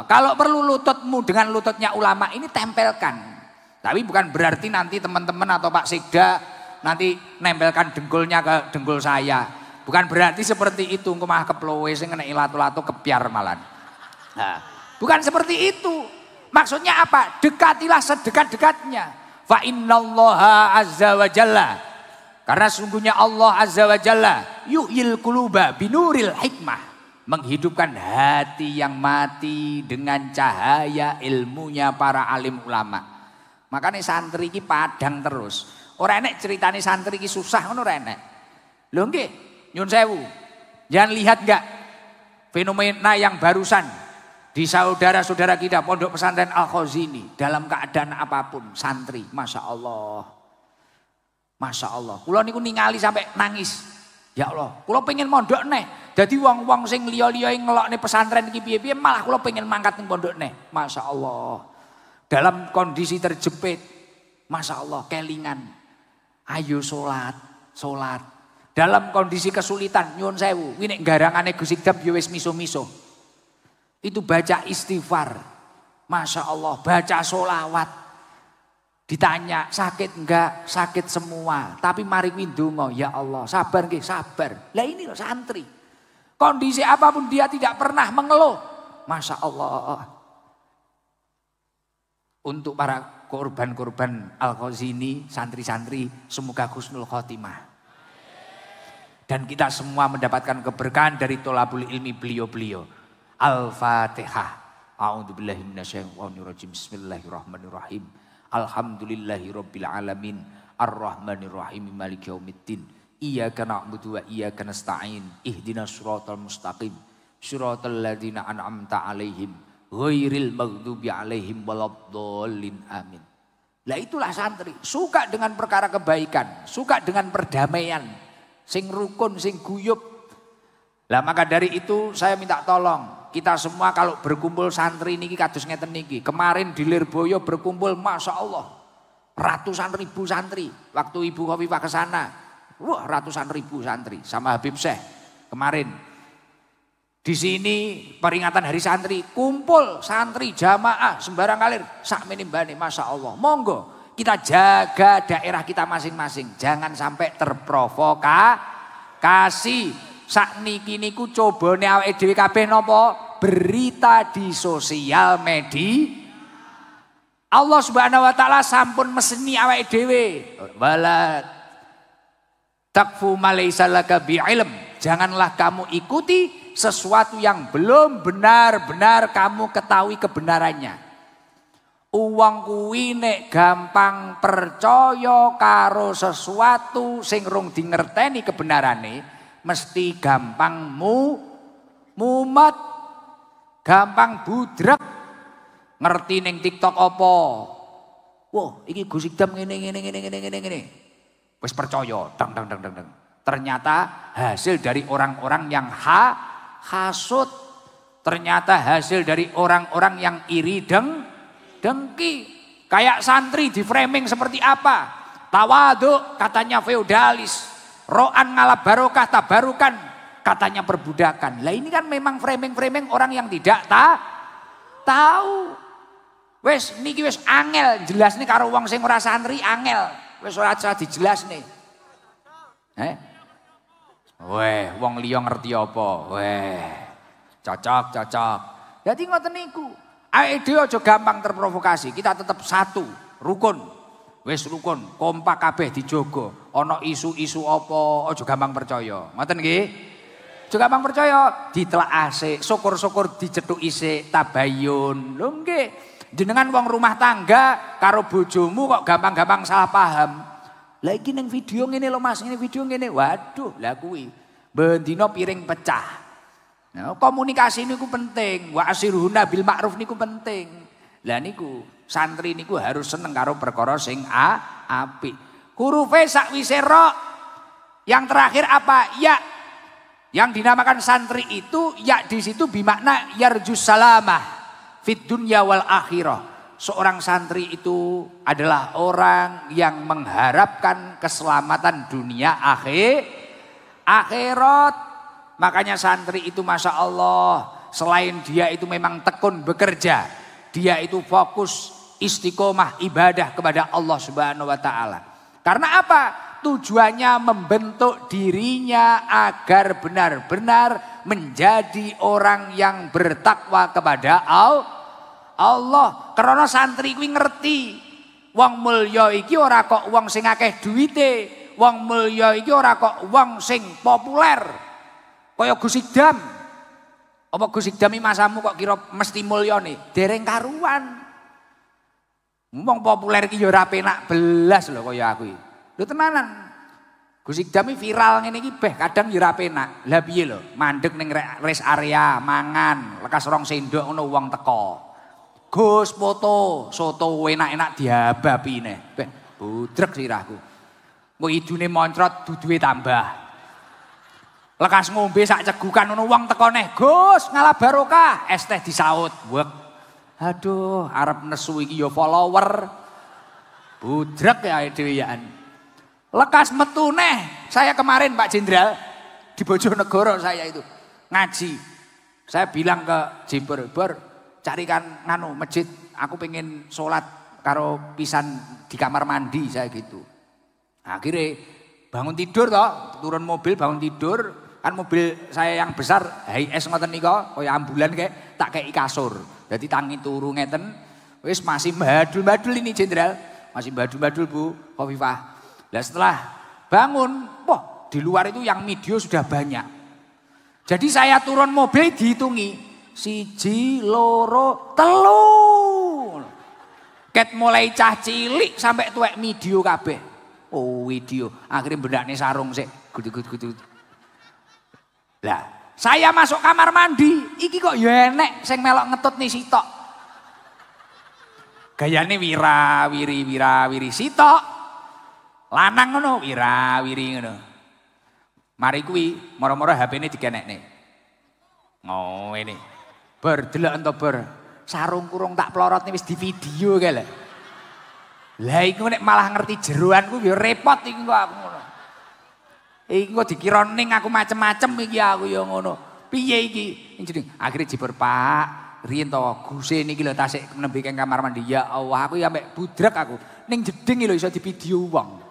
Kalau perlu lututmu dengan lututnya ulama ini tempelkan. Tapi bukan berarti nanti teman-teman atau Pak Sikda nanti nempelkan dengkulnya ke dengkul saya. Bukan berarti seperti itu. Engko mah keplowe sing kena latu-latu kepiar malan. Nah, bukan seperti itu. Maksudnya apa? Dekatilah sedekat-dekatnya. Fa innallaha azza wa jalla. Karena sungguhnya Allah azza wa jalla yu'il quluba binuril hikmah. Menghidupkan hati yang mati dengan cahaya ilmunya para alim ulama. Makanya santri ki padang terus. Ora enek ceritane santri ki susah ngono ora enek. Lho nggih, nyun sewu. Jangan lihat enggak fenomena yang barusan di saudara-saudara kita Pondok Pesantren Al-Khazini dalam keadaan apapun santri, Masya Allah. Masya Allah. Kula niku ningali sampai nangis. Ya Allah, kula pengen mondok neh. Jadi wong-wong sing liya-liya ngelokne pesantren iki piye-piye malah kula pengen mangkat ning pondok neh. Masya Allah. Dalam kondisi terjepit, Masya Allah, kelingan. Ayo sholat. Dalam kondisi kesulitan, nyuwun sewu, nek garangane Gus Ikdam ya wis miso-miso. Itu baca istighfar. Masya Allah, baca sholawat. Ditanya sakit enggak? Sakit semua. Tapi mari ndonga, ya Allah, sabar nggih, sabar. Lah ini loh santri. Kondisi apapun dia tidak pernah mengeluh. Masya Allah. Untuk para korban-korban Al-Khazini, santri-santri, semoga husnul khotimah. Dan kita semua mendapatkan keberkahan dari tholabul ilmi beliau-beliau. Al-Fatihah. A'udzubillahi minasyaitonirrajim. Bismillahirrahmanirrahim. Alhamdulillahirabbil alamin. Arrahmanirrahim. Maliki yaumiddin. Iyyaka na'budu wa iyyaka nasta'in. Ihdinas siratal mustaqim. Siratal ladzina an'amta 'alaihim ghairil maghdubi 'alaihim waladdallin. Amin. Lah itulah santri, suka dengan perkara kebaikan, suka dengan perdamaian, sing rukun, sing guyub. Lah maka dari itu saya minta tolong kita semua kalau berkumpul santri niki kados ngeten niki. Kemarin di Lirboyo berkumpul Masya Allah ratusan ribu santri. Waktu Ibu Khofifah ke sana, wah ratusan ribu santri sama Habib Syekh kemarin. Di sini peringatan Hari Santri, kumpul santri jamaah sembarang kalir sak menimbane Masya Allah. Monggo kita jaga daerah kita masing-masing, jangan sampai terprovokasi. Sakniki niku cobane awake dhewe kabeh napa? Berita di sosial media. Allah Subhanahu wa taala sampun meseni awake dhewe. Wala takfu ma laysa laka bi'ilm. Janganlah kamu ikuti sesuatu yang belum benar-benar kamu ketahui kebenarannya. Uang kuwi nek gampang percaya karo sesuatu sing rung dingerteni kebenarane, mesti gampang mumet, gampang budrek. Ngerti ning TikTok apa? Wah, iki Gus Idam ngene. Wis percaya, dang. Ternyata hasil dari orang-orang yang hasud. Ternyata hasil dari orang-orang yang iri dengki. Kayak santri di framing seperti apa? Tawaduk katanya feodalis. Ro'an ngalap barokah tabarukan katanya perbudakan. Lah ini kan memang framing-framing orang yang tidak tahu. Wes niki wis angel jelas nih karo wong sing ora santri angel. Wis ora dijelasne. Weh, wong liya ngerti apa? Weh. Cocok. Jadi ngoten niku. Awake dhewe aja gampang terprovokasi. Kita tetap satu, rukun. Wis rukun, kompak kabeh dijogo. Ana isu-isu apa, aja gampang percaya. Ngoten nggih? Aja gampang percaya, ditelak asik, syukur-syukur dicethuk isik, tabayun. Lho nggih. Jenengan wong rumah tangga karo bojomu kok gampang-gampang salah paham. Lah iki ning video ngene lho Mas, ini video ngene. Waduh, lah kuwi bendina piring pecah. Nah, komunikasi niku penting. Wa asirhuna bil ma'ruf niku penting. Lah niku santri niku harus seneng karo perkara sing apik. Hurufe sakwise ra. Yang terakhir apa? Ya. Yang dinamakan santri itu ya di situ bimakna yarjus salamah fit dunya wal akhirah. Seorang santri itu adalah orang yang mengharapkan keselamatan dunia akhirat. Makanya santri itu Masya Allah, selain dia itu memang tekun bekerja, dia itu fokus istiqomah ibadah kepada Allah Subhanahu wa taala. Karena apa? Tujuannya membentuk dirinya agar benar-benar menjadi orang yang bertakwa kepada Allah. Karena santri kuwi ngerti wong mulya iki ora kok wong sing akeh duwite, wong mulya iki ora kok wong sing populer. Kaya Gus Idam. Apa Gus Idam iki masamu kok kira mesti mulyane? Dereng karuan. Wong populer iki ya ora penak belas lho kaya aku iki. Lho tenanan. Gus Idam viral ngene iki beh kadang ya ora penak. Lah piye lho? Mandeg ning rest area mangan, lekas 2 sendok ngono wong teko. Gus foto, soto enak-enak diabapi neh. Beh, budrek sirahku. Kok idune moncrot duduhe tambah. Lekas ngombe sak cegukan ngono wong teko neh. Gus, ngalah barokah, es teh disaut. Wek. Aduh, arep nesu iki ya follower. Budrek ya dhewean. Lekas metu neh. Saya kemarin Pak Jenderal di Bojonegoro saya itu ngaji. Saya bilang ke Jember, carikan nganu masjid, aku pengen sholat karo pisan di kamar mandi saya gitu. Akhirnya bangun tidur toh, turun mobil bangun tidur, kan mobil saya yang besar HiS ngoten nika, kaya ambulan kayak tak kayak kasur. Jadi tangi turu ngeten, wis masih badul-badul ini Jenderal, masih badul-badul Bu Khofifah. Nah setelah bangun, wah di luar itu yang video sudah banyak. Jadi saya turun mobil dihitungi. 1, 2, 3. Ket mulai cah cilik sampai tuwek video kabeh. Oh video, akhirnya bendakne sarung sik. Gudut. Lah, saya masuk kamar mandi, iki kok ya enek sing melok ngetut nih sitok. Gayane wira-wiri sitok. Lanang ngono, wira-wiri ngono. Mari kuwi moro-moro HP-ne dikenekne. Oh ini. Berdelok ento sarung kurung tak plorot wis di video kae lho. Lah iku nek malah ngerti jeroanku ya repot iki kok aku ngono. Iki kok dikira ning aku macem-macem iki aku ya ngono. Piye iki? Jeneng akhire jebur Pak, riyen to guse niki lho tasik nembe keng kamar mandi. Ya Allah, aku ya mek budrek aku. Ning jeding lho iso di video wong.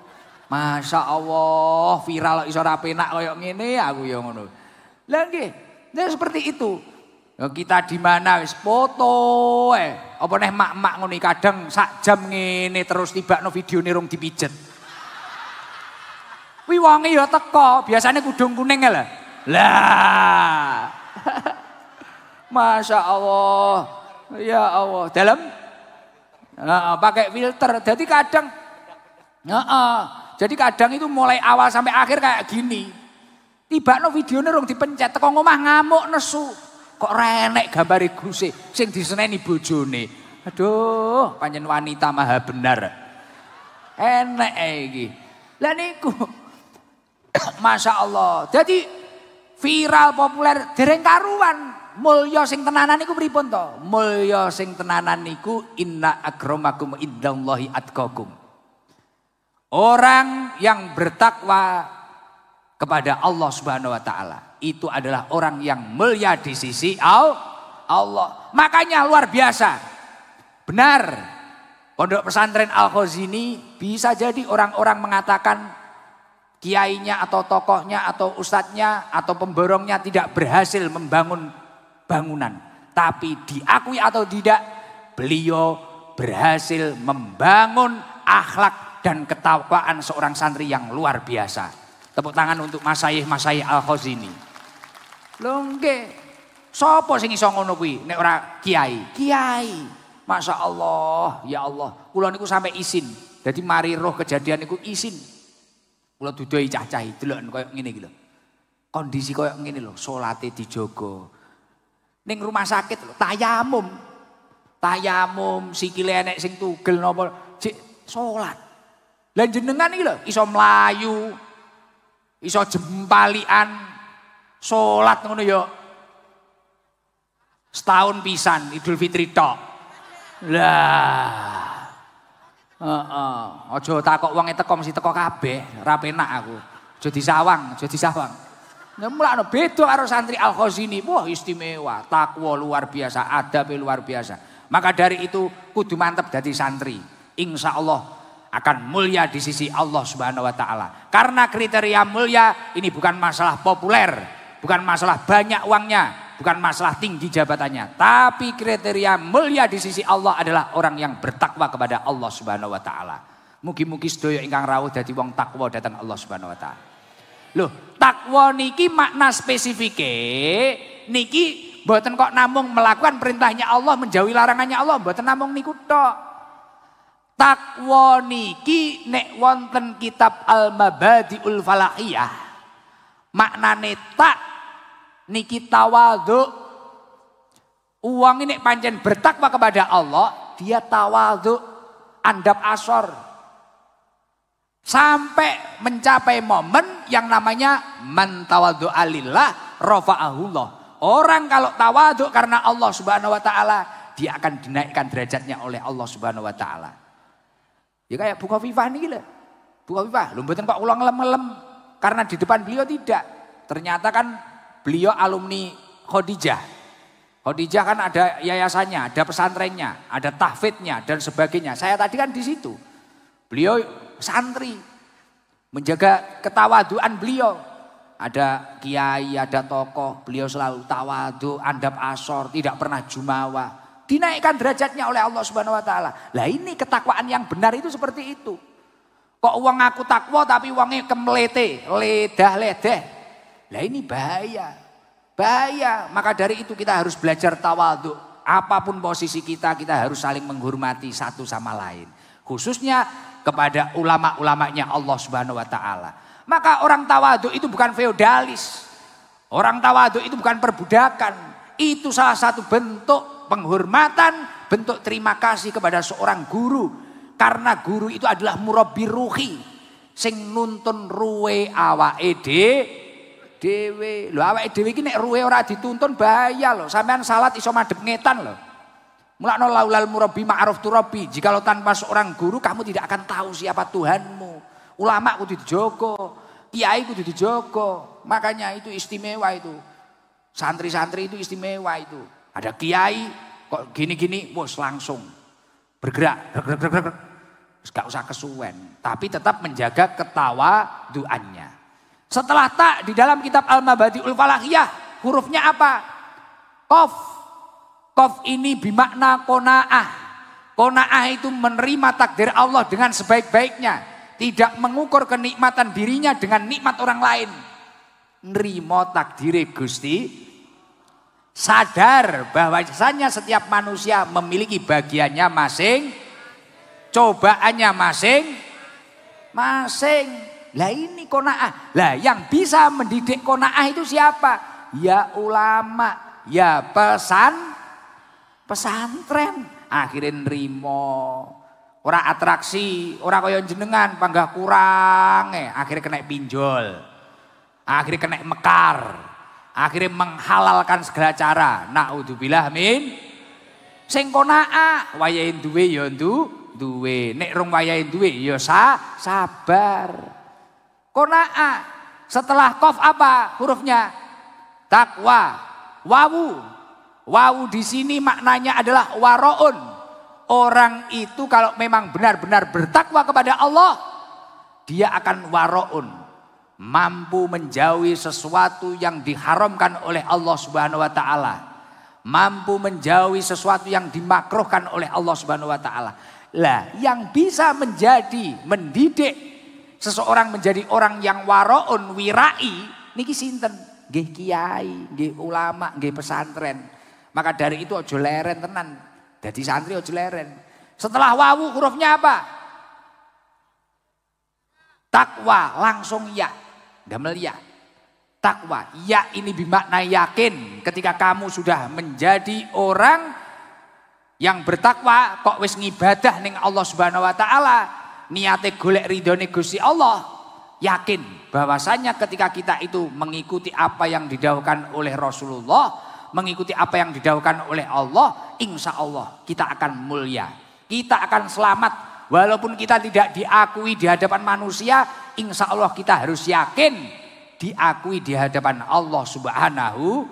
Masya Allah, viral iso ra penak koyo ngene aku ya ngono. Lah nggih, nah seperti itu. Kita di mana wis foto apa neh mak-mak ngono kadang sak jam ngene terus tibakno videone rung dipijet. Kuwi wonge ya teko, biasanya kudung kuning lho. Lah. Masya Allah. Ya Allah, dalam pakai filter. Jadi kadang jadi kadang itu mulai awal sampai akhir kayak gini. Tibakno videone rung dipencet teko ngomah ngamuk nesu. Kok renek gambare guse sing diseneni bojone. Aduh, pancen wanita maha benar. Enek iki. Lah niku Masya Allah. Jadi viral populer dereng karuan. Mulya sing tenanan niku pripun to? Mulya sing tenanan niku inna akramakum indallahi atqakum. Orang yang bertakwa kepada Allah Subhanahu wa taala itu adalah orang yang mulia di sisi Allah. Makanya luar biasa. Benar. Pondok pesantren Al-Khazini bisa jadi orang-orang mengatakan kiainya atau tokohnya atau ustadznya atau pemborongnya tidak berhasil membangun bangunan. Tapi diakui atau tidak, beliau berhasil membangun akhlak dan ketakwaan seorang santri yang luar biasa. Tepuk tangan untuk Masyayikh Al-Khazini. Lho nggih. Sapa sing iso ngono kuwi nek ora kiai? Kiai. Masya Allah, ya Allah. Kula niku sampai isin. Jadi mari roh kejadian niku isin. Kula dudohi cah-cah delok koyo ngene iki lho. Kondisi koyo ngene lho, salate dijogo. Ning rumah sakit lho, tayamum. Tayamum sikile enek sing tugel napa, jek salat. Lah jenengan iki lho iso mlayu, iso jempalian, salat ngono ya. Setahun pisan Idul Fitri tok. Lah. Aja takok wonge teko mesti teko kabeh, ora penak aku. Aja disawang. Nah mulakno beda karo santri Al-Khazini. Wah istimewa, takwa luar biasa, adab luar biasa. Maka dari itu kudu mantep dadi santri. Insya Allah akan mulia di sisi Allah Subhanahu wa taala. Karena kriteria mulia ini bukan masalah populer, bukan masalah banyak uangnya, bukan masalah tinggi jabatannya, tapi kriteria mulia di sisi Allah adalah orang yang bertakwa kepada Allah Subhanahu wa taala. Mugi-mugi sedaya ingkang rawuh dadi wong takwa dhateng Allah Subhanahu wa taala. Loh, takwa niki makna spesifike niki mboten kok namung melakukan perintahnya Allah, menjauhi larangannya Allah, mboten namung niku tok. Takwa niki nek wonten kitab Al-Mabadiul Falahiyah maknane tak niki tawadhu. Uang ini pancen bertakwa kepada Allah, dia tawadhu, andap asor. Sampai mencapai momen yang namanya man tawadhu alillah rafa'ahullah. Orang kalau tawadhu karena Allah Subhanahu wa taala, dia akan dinaikkan derajatnya oleh Allah Subhanahu wa taala. Ya kayak Bu Khofifah niki lho. Bu Khofifah, lho mboten kok kula ngelem-ngelem karena di depan beliau tidak. Ternyata kan beliau alumni Khadijah. Khadijah kan ada yayasannya, ada pesantrennya, ada tahfidnya dan sebagainya. Saya tadi kan di situ. Beliau santri, menjaga ketawaduan beliau. Ada kiai, ada tokoh, beliau selalu tawadhu, andap asor, tidak pernah jumawa. Dinaikkan derajatnya oleh Allah Subhanahu wa taala. Lah ini ketakwaan yang benar itu seperti itu. Kok uang aku takwa tapi uangnya kemlete, ledah-ledah. Lah ini bahaya. Bahaya. Maka dari itu kita harus belajar tawadhu. Apapun posisi kita, kita harus saling menghormati satu sama lain. Khususnya kepada ulama-ulamanya Allah Subhanahu wa taala. Maka orang tawadhu itu bukan feodalis. Orang tawadhu itu bukan perbudakan. Itu salah satu bentuk penghormatan, bentuk terima kasih kepada seorang guru. Karena guru itu adalah murabbi ruhi. Sing nuntun ruwe awake dhewe. Lho awake dhewe iki nek ruwe ora dituntun bahaya lho. Sampean salat iso madhep ngetan lho. Mulakno laulal murabbi ma'ruf turabi. Jikalau tanpa seorang guru kamu tidak akan tahu siapa Tuhanmu. Ulama kudu dijogo, kiai kudu dijogo. Makanya itu istimewa itu. Santri-santri itu istimewa itu. Ada kiai kok gini-gini, bos langsung bergerak. Gak usah kesuwen. Tapi tetap menjaga ketawa duannya. Setelah tak di dalam kitab Al-Mabadi'ul Falahiyah hurufnya apa? Qaf. Qaf ini bimakna qanaah. Qanaah itu menerima takdir Allah dengan sebaik-baiknya. Tidak mengukur kenikmatan dirinya dengan nikmat orang lain. Nerimo takdire Gusti. Sadar bahwasanya setiap manusia memiliki bagiannya masing. Cobaannya masing-masing. Lah ini qanaah. Lah yang bisa mendidik qanaah itu siapa? Ya ulama, ya pesantren. Akhirnya nrimo. Ora atraksi, ora kaya jenengan panggah kurang, akhirnya kena pinjol. Akhirnya kena mekar. Akhirnya menghalalkan segala cara. Naudzubillah min. Sing qanaah, wayahe duwe ya duwe. Nek rong wayahe duwe ya sabar. Qanaah. Setelah qaf apa hurufnya? Takwa. Wawu. Wawu di sini maknanya adalah waraun. Orang itu kalau memang benar-benar bertakwa kepada Allah, dia akan waraun. Mampu menjauhi sesuatu yang diharamkan oleh Allah Subhanahu wa taala. Mampu menjauhi sesuatu yang dimakruhkan oleh Allah Subhanahu wa taala. Lah, yang bisa mendidik seseorang menjadi orang yang waraun, wirai, niki sinten? Nggih kiai, nggih ulama, nggih pesantren. Maka dari itu aja leren tenan. Jadi santri aja leren. Setelah wawu hurufnya apa? Takwa, langsung ya. Damel ya. Takwa, ya ini bermakna yakin. Ketika kamu sudah menjadi orang yang bertakwa, kok wis ngibadah ning Allah Subhanahu wa taala, niate golek ridhone Gusti Allah, yakin bahwasanya ketika kita itu mengikuti apa yang didhawuhkan oleh Rasulullah, mengikuti apa yang didhawuhkan oleh Allah, insya Allah kita akan mulia, kita akan selamat. Walaupun kita tidak diakui di hadapan manusia, insya Allah kita harus yakin diakui di hadapan Allah Subhanahu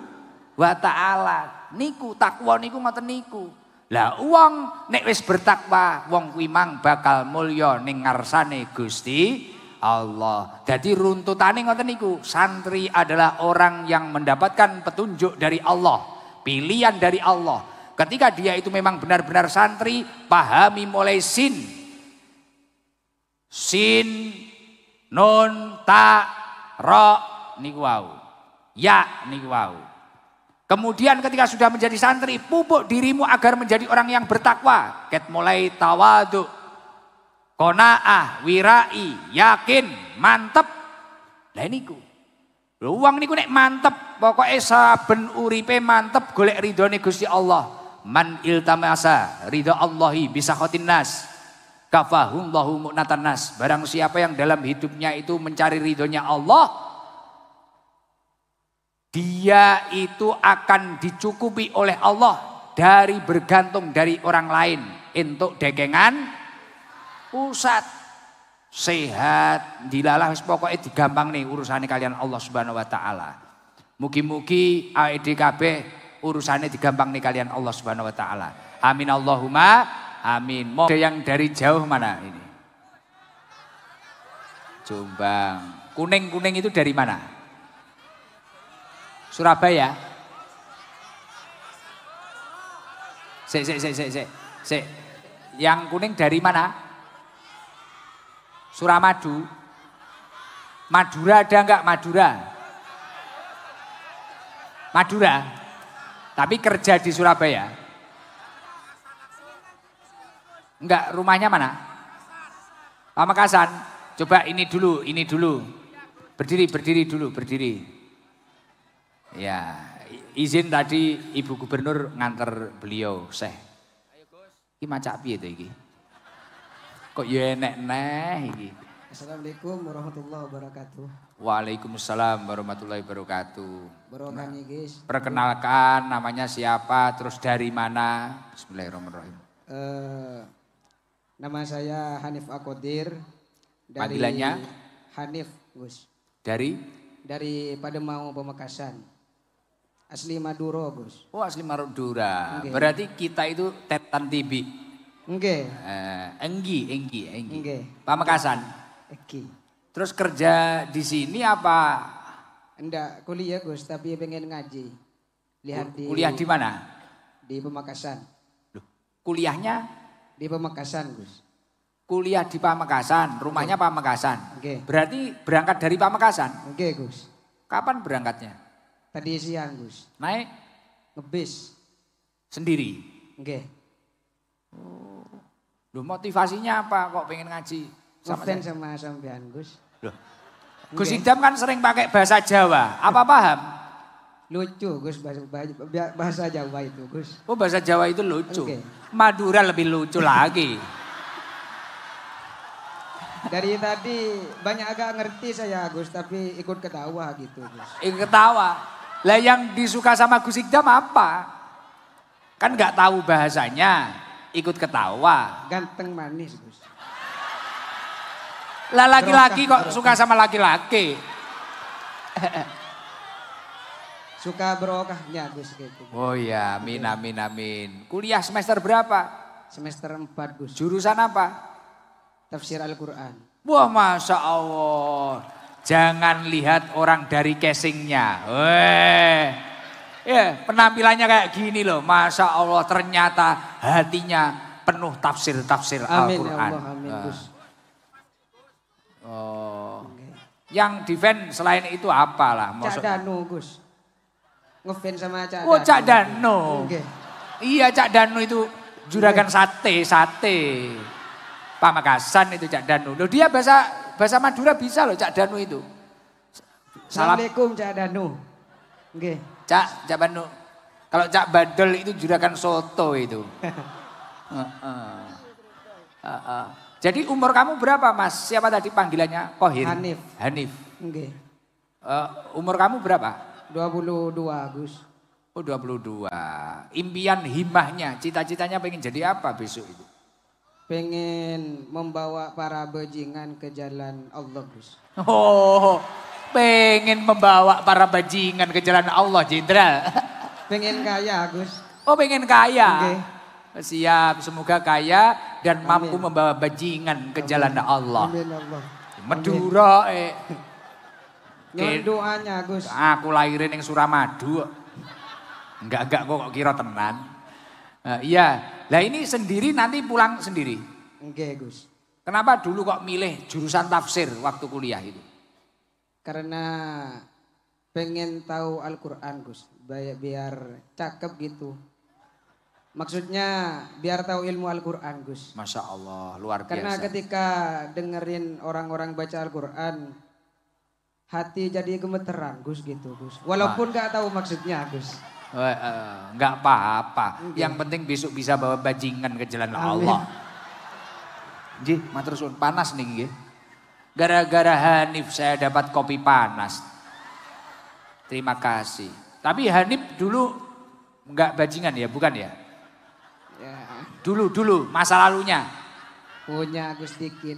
wa taala. Niku takwa niku ngoten niku. Lah wong nek wis bertakwa, wong kuwi mang bakal mulya ning ngarsane Gusti Allah. Jadi runtutane ngoten niku, santri adalah orang yang mendapatkan petunjuk dari Allah, pilihan dari Allah. Ketika dia itu memang benar-benar santri, pahami mulai sin, nun, ta, ro, niku wau. Ya niku wau. Kemudian ketika sudah menjadi santri, pupuk dirimu agar menjadi orang yang bertakwa. Ket mulai tawadu, qanaah, wirai, yakin, mantep. Lah niku. Lho wong niku nek mantep, pokoke saben uripe mantep golek ridhone Gusti Allah. Man iltamasa ridha Allahi bisa khotin nas. Kafahullahu mu'natan nas. Barang siapa yang dalam hidupnya itu mencari ridhonya Allah, dia itu akan dicukupi oleh Allah dari bergantung dari orang lain. Untuk dekengan pusat sehat dilalah wis pokoke digampang nih urusane kalian Allah Subhanahu wa taala. Mugi-mugi AEDKB urusane digampang nih kalian Allah Subhanahu wa taala. Amin Allahumma amin. Mau yang dari jauh mana ini? Jombang. Kuning-kuning itu dari mana? Surabaya. Sik. Yang kuning dari mana? Suramadu. Madura ada enggak Madura? Madura. Tapi kerja di Surabaya. Enggak, rumahnya mana? Pamekasan. Coba ini dulu. Berdiri dulu. Ya, izin tadi Ibu Gubernur nganter beliau, Syekh. Iki macak piye to iki? Kok ya enek neh iki. Assalamualaikum warahmatullahi wabarakatuh. Waalaikumsalam warahmatullahi wabarakatuh. Barokah nih guys. Perkenalkan namanya siapa, terus dari mana? Bismillahirrahmanirrahim. Nama saya Hanif Akodir. Dari Panggilannya? Hanif Gus. Dari? Dari Pademau Pamekasan. Asli Madura Gus. Oh asli Madura. Okay. Berarti kita itu tetan tibi. Enggak. Enggi. Enggak. Pamekasan. Eki. Terus kerja di sini apa? Enggak kuliah Gus, tapi pengen ngaji. Lihat Kuliah di mana? Di Pamekasan. Loh, kuliahnya? Di Pamekasan Gus. Kuliah di Pamekasan, rumahnya Pamekasan. Oke. Berarti berangkat dari Pamekasan? Oke Gus. Kapan berangkatnya? Tadi siang Gus. Naik? Ngebis. Sendiri? Oke. Loh, motivasinya apa kok pengen ngaji? Ngefans sama sampean Gus. Loh. Gus Idam kan sering pakai bahasa Jawa, apa paham? Lucu Gus bahasa Jawa itu Gus. Oh bahasa Jawa itu lucu. Oke. Madura lebih lucu lagi. Dari tadi banyak agak ngerti saya Gus, tapi ikut ketawa gitu Gus. Ketawa. Lah yang disuka sama Gus Idam apa? Kan nggak tahu bahasanya, ikut ketawa. Ganteng manis Gus. Lah laki-laki kok suka sama laki-laki? Suka berokahnya Gus gitu. Oh iya, amin. Kuliah semester berapa? Semester 4 Gus. Jurusan apa? Tafsir Al-Quran. Wah Masya Allah. Jangan lihat orang dari casingnya. Ya, penampilannya kayak gini loh. Masya Allah ternyata hatinya penuh tafsir-tafsir Amin Al-Quran. ya Allah, amin Gus. Oh. Yang defend selain itu apalah? Cak Danu Gus. Ngefans sama Cak Danu. Oh Cak Danu. Okay. Iya Cak Danu itu juragan sate. Pamekasan itu Cak Danu. Loh dia bahasa Madura bisa loh Cak Danu itu. Salam. Assalamualaikum Cak Danu. Nggih. Cak Danu. Kalau Cak Badol itu juragan soto itu. Jadi umur kamu berapa Mas? Siapa tadi panggilannya? Kohir. Hanif. Nggih. Umur kamu berapa? 22 Gus. Oh 22. Impian himahnya, cita-citanya pengen jadi apa besok itu? Pengen membawa para bajingan ke jalan Allah Gus. Oh, pengen membawa para bajingan ke jalan Allah Jenderal. Pengen kaya Gus. Oh pengen kaya. Okay. Siap, semoga kaya dan Amin. mampu membawa bajingan ke jalan Allah. Amin Allah. Madura Nyon doanya Gus. Aku lahirin yang Suramadu. Enggak kok kira tenan. Iya, lah ini sendiri nanti pulang sendiri. Oke Gus. Kenapa dulu kok milih jurusan tafsir waktu kuliah itu? Karena pengen tahu Al-Quran Gus. Biar cakep gitu. Maksudnya biar tahu ilmu Al-Quran Gus. Masya Allah, luar biasa. Karena ketika dengerin orang-orang baca Al-Quran, hati jadi gemeteran Gus gitu Gus. Walaupun gak tahu maksudnya Gus. Enggak apa-apa. Yang penting besok bisa bawa bajingan ke jalan Allah. Nggih, matur suwun, panas nih nggih. Gara-gara Hanif saya dapat kopi panas. Terima kasih. Tapi Hanif dulu enggak bajingan ya, bukan ya? Ya. Dulu masa lalunya. Punya Gus dikit.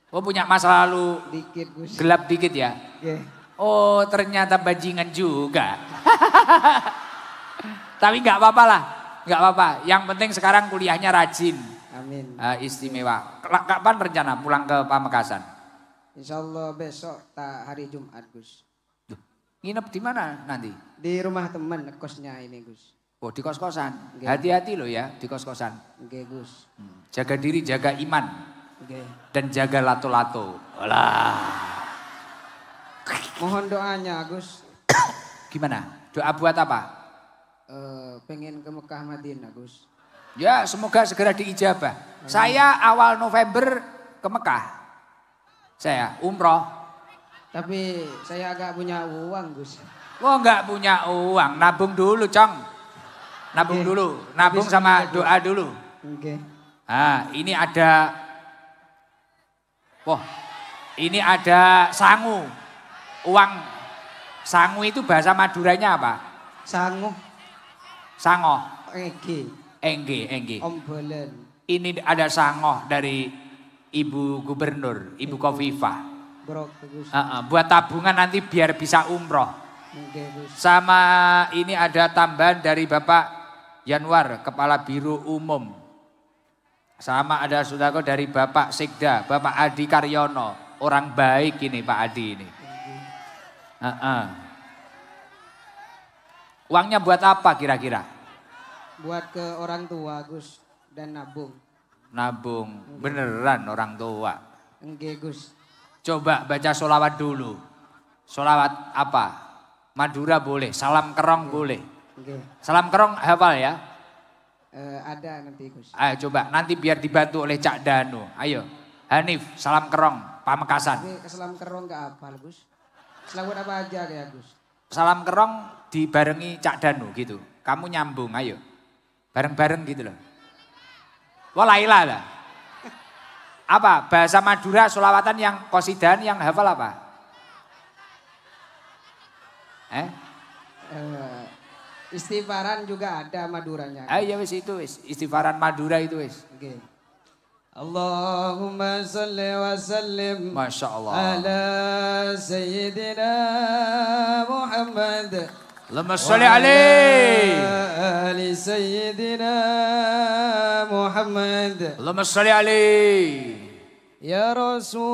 Oh punya masa lalu Dikit Gus. gelap dikit ya? Yeah. Oh ternyata bajingan juga. Tapi nggak apa-apa lah, nggak apa-apa. Yang penting sekarang kuliahnya rajin. Amin. Istimewa. Kapan rencana pulang ke Pamekasan? Insya Allah besok hari Jumat Gus. Duh, nginep di mana nanti? Di rumah teman kosnya ini Gus. Oh di kos-kosan. Okay. Hati-hati loh ya di kos-kosan. Oke Gus. Jaga diri, jaga iman. Oke. Dan jaga lato-lato. Alah. Mohon doanya Gus. Gimana? Doa buat apa? Pengen ke Mekah Madinah Gus. Ya semoga segera diijabah. Saya awal November ke Mekah. Saya umroh. Tapi saya agak punya uang Gus. Oh enggak punya uang, nabung dulu Cong. Nabung dulu, nabung sama doa dulu. Oke. Nah ini ada. Wah Ini ada sangu. Uang sangu itu bahasa Maduranya apa? Sangu. Sangoh. Engge. Engge. Ombolen. Ini ada sangoh dari Ibu Gubernur, Ibu Khofifah. Buat tabungan nanti biar bisa umroh. Sama ini ada tambahan dari Bapak Yanwar, Kepala Biro Umum. Sama ada sudako dari Bapak Sekda, Bapak Adi Karyono. Orang baik ini Pak Adi ini. Uangnya buat apa kira-kira? Buat ke orang tua Gus dan nabung. Nabung, beneran orang tua. Enggak Gus. Coba baca sholawat dulu. Sholawat apa? Madura boleh, salam kerong boleh. Salam kerong hafal ya? Ada nanti Gus. Ayo coba, nanti biar dibantu oleh Cak Danu. Ayo, Hanif, salam kerong, Pamekasan. Tapi salam kerong gak hafal Gus. Selawat apa aja ya Gus? Salam kerong dibarengi Cak Danu gitu. Kamu nyambung, ayo. Bareng-bareng gitu loh. Walailah lah. Apa? Bahasa Madura sholawatan yang qasidan yang hafal apa? Istighfaran juga ada Maduranya. Ya wis itu wis. Istighfaran Madura itu wis. Okay. Allahumma salli wa sallim. Masya Allah. Ala Sayyidina Muhammad. Allahumma salli alaihi. Ali Sayyidina Muhammad. Allahumma salli alaihi. Ya Rasulullah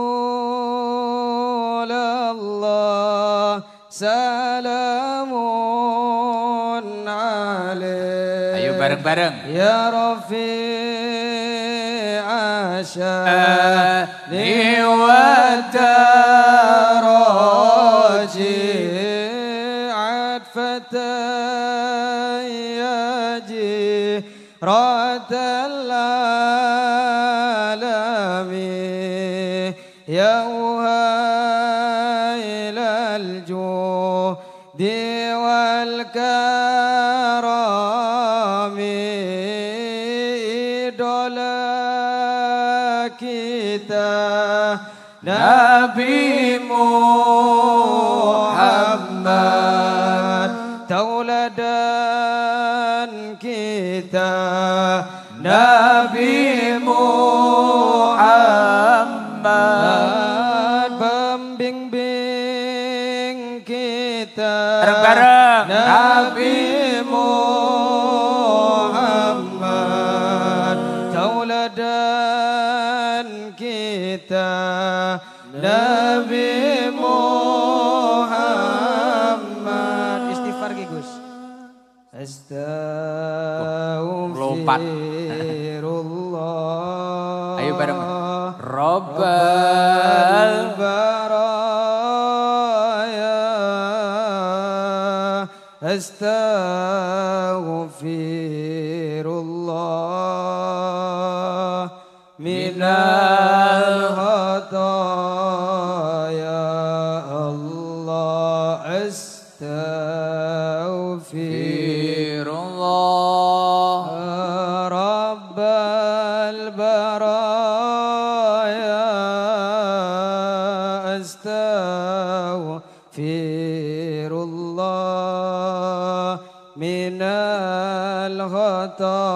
salamun alaihi. Ayo bareng-bareng. Ya Rafi'a sya'ni wa daraji fatayyaji ratal alami ya uhailal judi wal karami idola kita Nabi Muhammad tauladan kita Nabi Muhammad pembimbing kita Bareng-bareng Nabi Muhammad tauladan kita Nabi Muhammad. Istighfar ki Gus. Astaghfirullah. Ayo bareng. Rabbal baraya. Astaghfirullah minal khataya Allah astaghfirullah rabbal baraya astaghfirullah minal khataya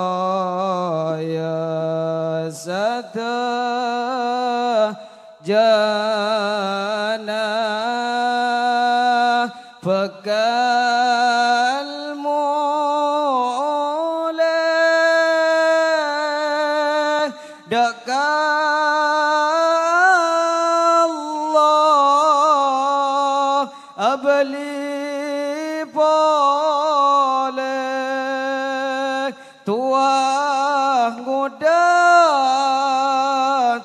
jana bekal mulai dekat abli boleh tuah nguda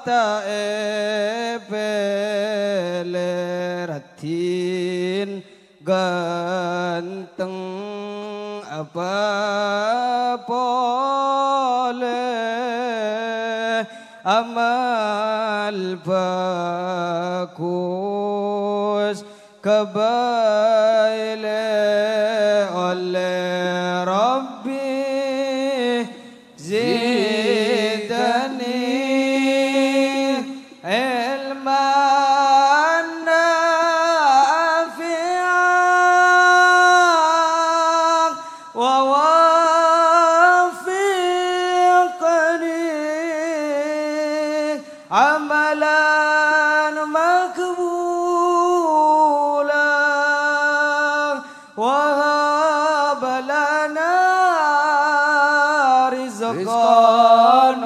ta ebeleratin ganteng apa boleh amal bagus kebaile oleh Rabbi zidani ilma rizqan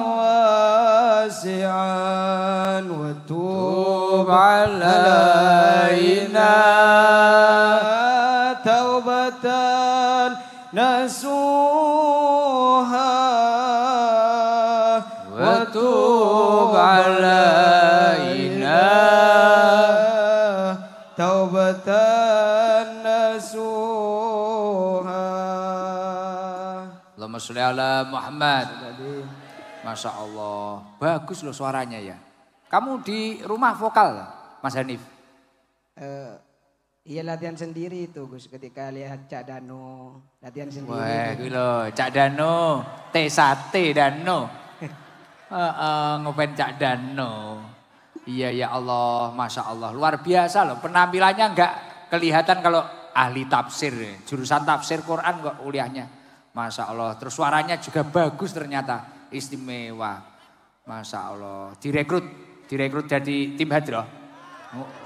wasi'an wa tub alaina taubatan nasuha wa tub alaina taubatan nasuha. Allahumma sholli ala Muhammad. Masya Allah, bagus loh suaranya ya. Kamu di rumah vokal, Mas Hanif? Iya latihan sendiri itu Gus, ketika lihat Cak Dano, latihan sendiri. Wah, gitu loh, Cak Dano, T1 Dano. Ngopen Cak Dano. Iya ya Allah, Masya Allah, luar biasa loh. Penampilannya enggak kelihatan kalau ahli tafsir, jurusan tafsir Quran kok kuliahnya. Masya Allah, terus suaranya juga bagus ternyata. Istimewa, Masya Allah. Direkrut jadi tim hadroh.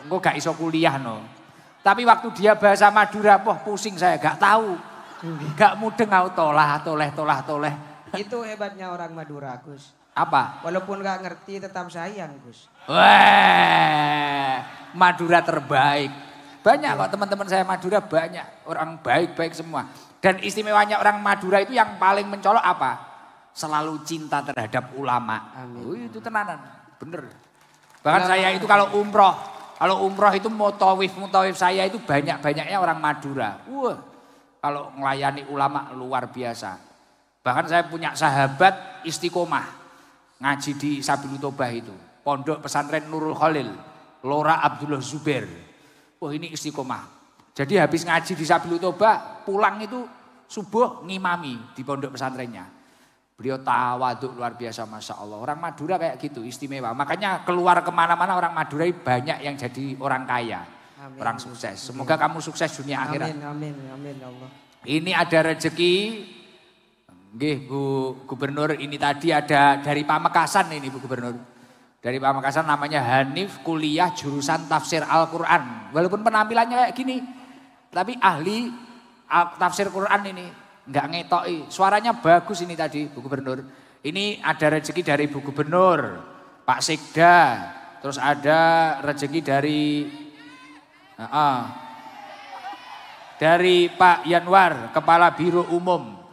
Engko gak iso kuliah no. Tapi waktu dia bahasa Madura, pusing saya, gak tahu. Gak mudeng aku tolah. Itu hebatnya orang Madura, Gus. Apa? Walaupun gak ngerti tetap sayang, Gus. Wah, Madura terbaik. Banyak kok teman-teman saya Madura, banyak. Orang baik-baik semua. Dan istimewanya orang Madura itu yang paling mencolok apa? Selalu cinta terhadap ulama. Amin. Itu tenanan, bener. Bahkan saya itu kalau umroh itu mutawif saya itu banyak-banyaknya orang Madura. Wah, kalau melayani ulama luar biasa. Bahkan saya punya sahabat istiqomah ngaji di Sabilul Tobah itu. Pondok pesantren Nurul Khalil, Lora Abdullah Zubair. Wah ini istiqomah. Jadi habis ngaji di Sabilul Tobah, pulang itu subuh ngimami di pondok pesantrennya. Beliau tawaduk luar biasa, Masya Allah. Orang Madura kayak gitu, istimewa. Makanya keluar kemana-mana orang Madura banyak yang jadi orang kaya. Amin. Orang sukses. Semoga kamu sukses dunia akhirat. Amin Allah. Ini ada rezeki. Nggih Bu Gubernur, ini tadi ada dari Pamekasan ini Bu Gubernur. Dari Pamekasan namanya Hanif, kuliah jurusan tafsir Al-Quran. Walaupun penampilannya kayak gini. Tapi ahli tafsir Quran ini. Enggak ngetoki, suaranya bagus ini tadi Bu Gubernur. Ini ada rezeki dari Bu Gubernur, Pak Sekda, terus ada rezeki dari Pak Yanwar, Kepala Biro Umum.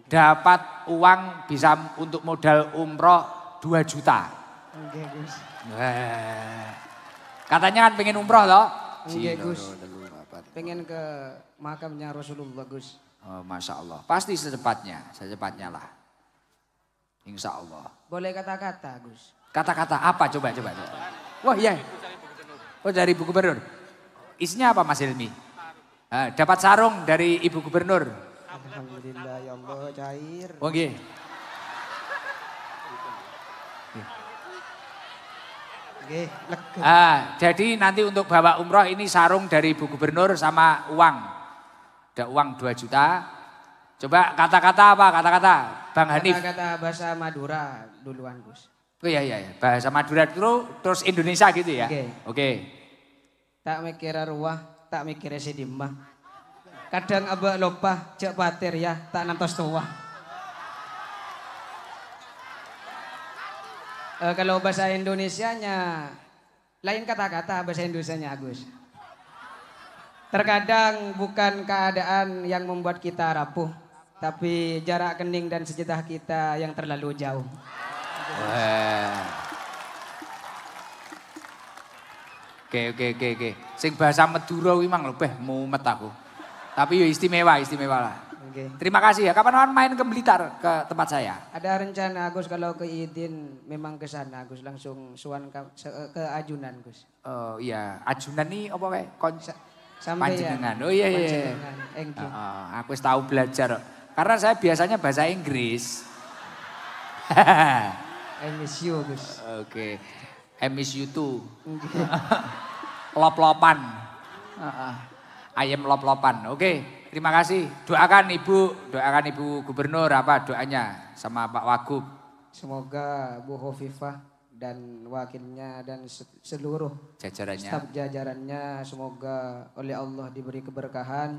Dapat uang bisa untuk modal umroh 2 juta. Oke, Gus. Katanya kan pengen umroh loh. Oke, Gus. Pengen ke makamnya Rasulullah, Gus. Oh, Masya Allah, pasti secepatnya lah. Insya Allah. Boleh kata-kata, Gus? Kata-kata apa? Coba. Wah iya. Oh dari Ibu Gubernur. Isinya apa Mas Hilmi? Dapat sarung dari Ibu Gubernur. Alhamdulillah ya Allah, cair. Oh iya. Jadi nanti untuk bawa umroh ini sarung dari Ibu Gubernur sama uang. Ada uang 2 juta. Coba kata-kata apa? Kata-kata Bang Hanif. Kata-kata bahasa Madura duluan, Gus. Oh iya. Bahasa Madura dulu terus Indonesia gitu ya. Oke. Tak mikir ruah, tak mikir sedimah. Kadang abah lupa cek patir ya, tak nantos tua. Kalau bahasa Indonesianya lain kata-kata bahasa Indonesianya, Gus. Terkadang bukan keadaan yang membuat kita rapuh, tapi jarak kening dan sejetah kita yang terlalu jauh. Oke. Sing bahasa Madura kuwi mang lebih mumet aku. Tapi yo istimewa lah. Okay. Terima kasih ya. Kapan main ke Blitar ke tempat saya? Ada rencana Gus kalau ke Idin memang ke sana Gus, langsung suan ke Ajunan Gus. Oh iya, Ajunan nih apa kayak sampai Panjenengan. Ya. Oh iya. Aku tahu belajar. Karena saya biasanya bahasa Inggris. I miss you, Gus. Oke. I miss you too. Lop-lopan. Ayam lop-lopan. Oke, terima kasih. Doakan Ibu Gubernur apa doanya sama Pak Wagub. Semoga Bu Hovifah dan wakilnya dan seluruh staf jajarannya semoga oleh Allah diberi keberkahan.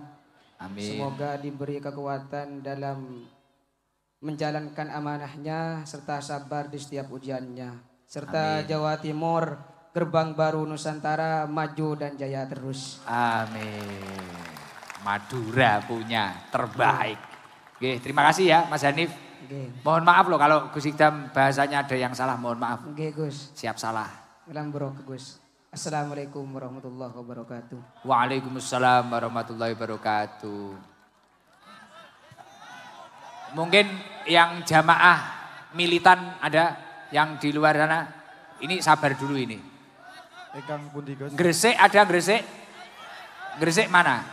Amin. Semoga diberi kekuatan dalam menjalankan amanahnya serta sabar di setiap ujiannya. Serta Amin. Jawa Timur, gerbang baru Nusantara maju dan jaya terus. Amin. Madura punya terbaik. Oke, terima kasih ya Mas Hanif. Oke. Mohon maaf loh kalau Gus Idam bahasanya ada yang salah, mohon maaf. Oke Gus. Siap salah. Lambrok Gus. Assalamualaikum warahmatullahi wabarakatuh. Waalaikumsalam warahmatullahi wabarakatuh. Mungkin yang jamaah militan ada yang di luar sana. Ini sabar dulu ini. Ekang pundi Gus? Gresik ada Gresik? Gresik mana?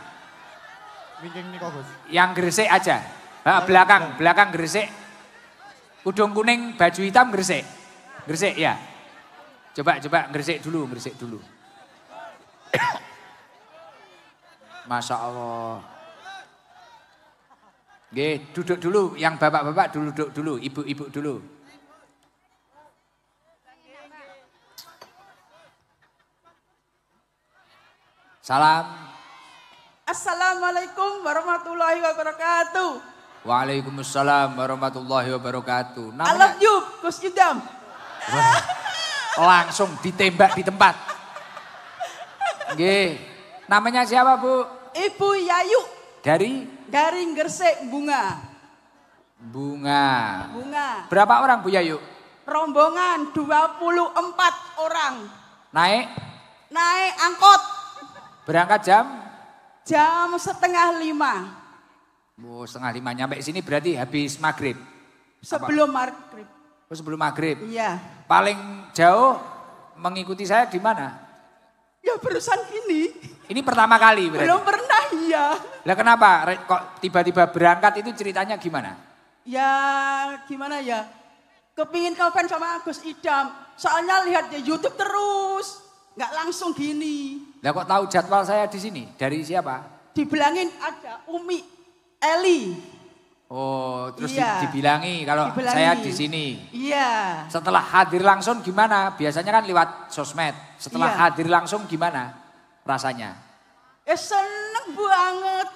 Wingking niko Gus. Yang Gresik aja. Belakang Gresik. Udung kuning baju hitam Gresik. Gresik ya. Coba Gresik dulu. Masya Allah. Oke, duduk dulu, yang bapak-bapak duduk dulu, ibu-ibu dulu. Salam. Assalamualaikum warahmatullahi wabarakatuh. Waalaikumsalam warahmatullahi wabarakatuh. I love you, Gus Idam. Langsung ditembak di tempat. Oke, namanya siapa Bu? Ibu Yayu Dari Gresik Bunga. Bunga. Berapa orang Bu Yayu? Rombongan 24 orang. Naik Angkot. Berangkat jam 4:30. Oh, 4:30 nyampe sini berarti habis maghrib. Sebelum maghrib. Oh, sebelum maghrib. Iya. Paling jauh mengikuti saya di mana? Ya barusan ini. Ini pertama kali berarti. Belum pernah ya. Lah kenapa kok tiba-tiba berangkat itu ceritanya gimana? Ya gimana ya. Kepingin ngefans sama Gus Idam. Soalnya lihat di YouTube terus. Nggak langsung gini. Lah kok tahu jadwal saya di sini? Dari siapa? Dibilangin ada Umi Eli. Oh, terus Iya. dibilangi kalau saya di sini. Iya. Setelah hadir langsung gimana? Biasanya kan lewat sosmed. Setelah Iya. hadir langsung gimana rasanya? Seneng banget.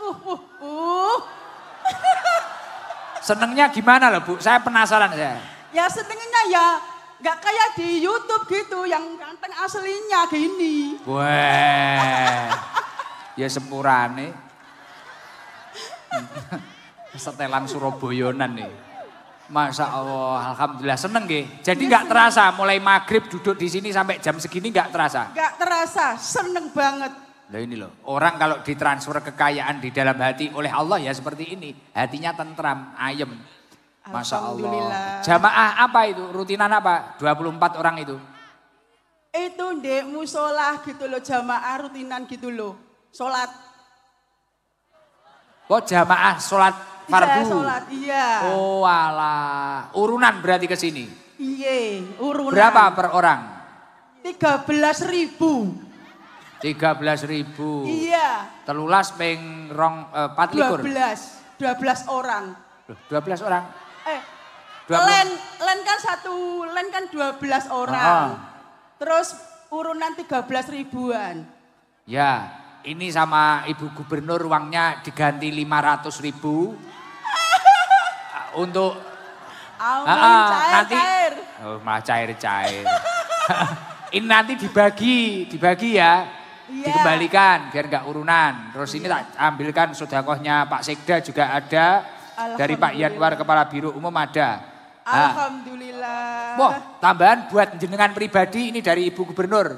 Senengnya gimana loh Bu? Saya penasaran saya. Ya senengnya ya nggak kayak di YouTube gitu yang ganteng aslinya gini. Wah, ya sempurane. Setelan Surabayanan nih. Masya Allah, alhamdulillah seneng nggih. Jadi nggak terasa mulai maghrib duduk di sini sampai jam segini nggak terasa. Nggak terasa, seneng banget. Lah ini loh, orang kalau ditransfer kekayaan di dalam hati oleh Allah ya seperti ini. Hatinya tentram, ayem. Masya Allah. Alhamdulillah. Jamaah apa itu? Rutinan apa? 24 orang itu? Itu ndek musola gitu loh, jamaah rutinan gitu loh. Sholat. Oh jamaah sholat fardu? Iya sholat, iya. Oh alah, urunan berarti ke sini? Iya, urunan. Berapa per orang? 13.000. 13.000. Iya. Telulas peng rong 4 likur. 12 orang. 12 orang. 20. Len kan 12 orang. Terus urunan 13 ribuan. Ya, ini sama Ibu Gubernur uangnya diganti 500.000 untuk Cair. Oh, malah cair-cair. Ini nanti dibagi ya. Iya. Dikembalikan biar nggak urunan. Terus ini tak ambilkan sedekahnya Pak Sekda juga ada. Dari Pak Yanwar Kepala Biro Umum ada. Alhamdulillah. Wah, tambahan buat jenengan pribadi ini dari Ibu Gubernur.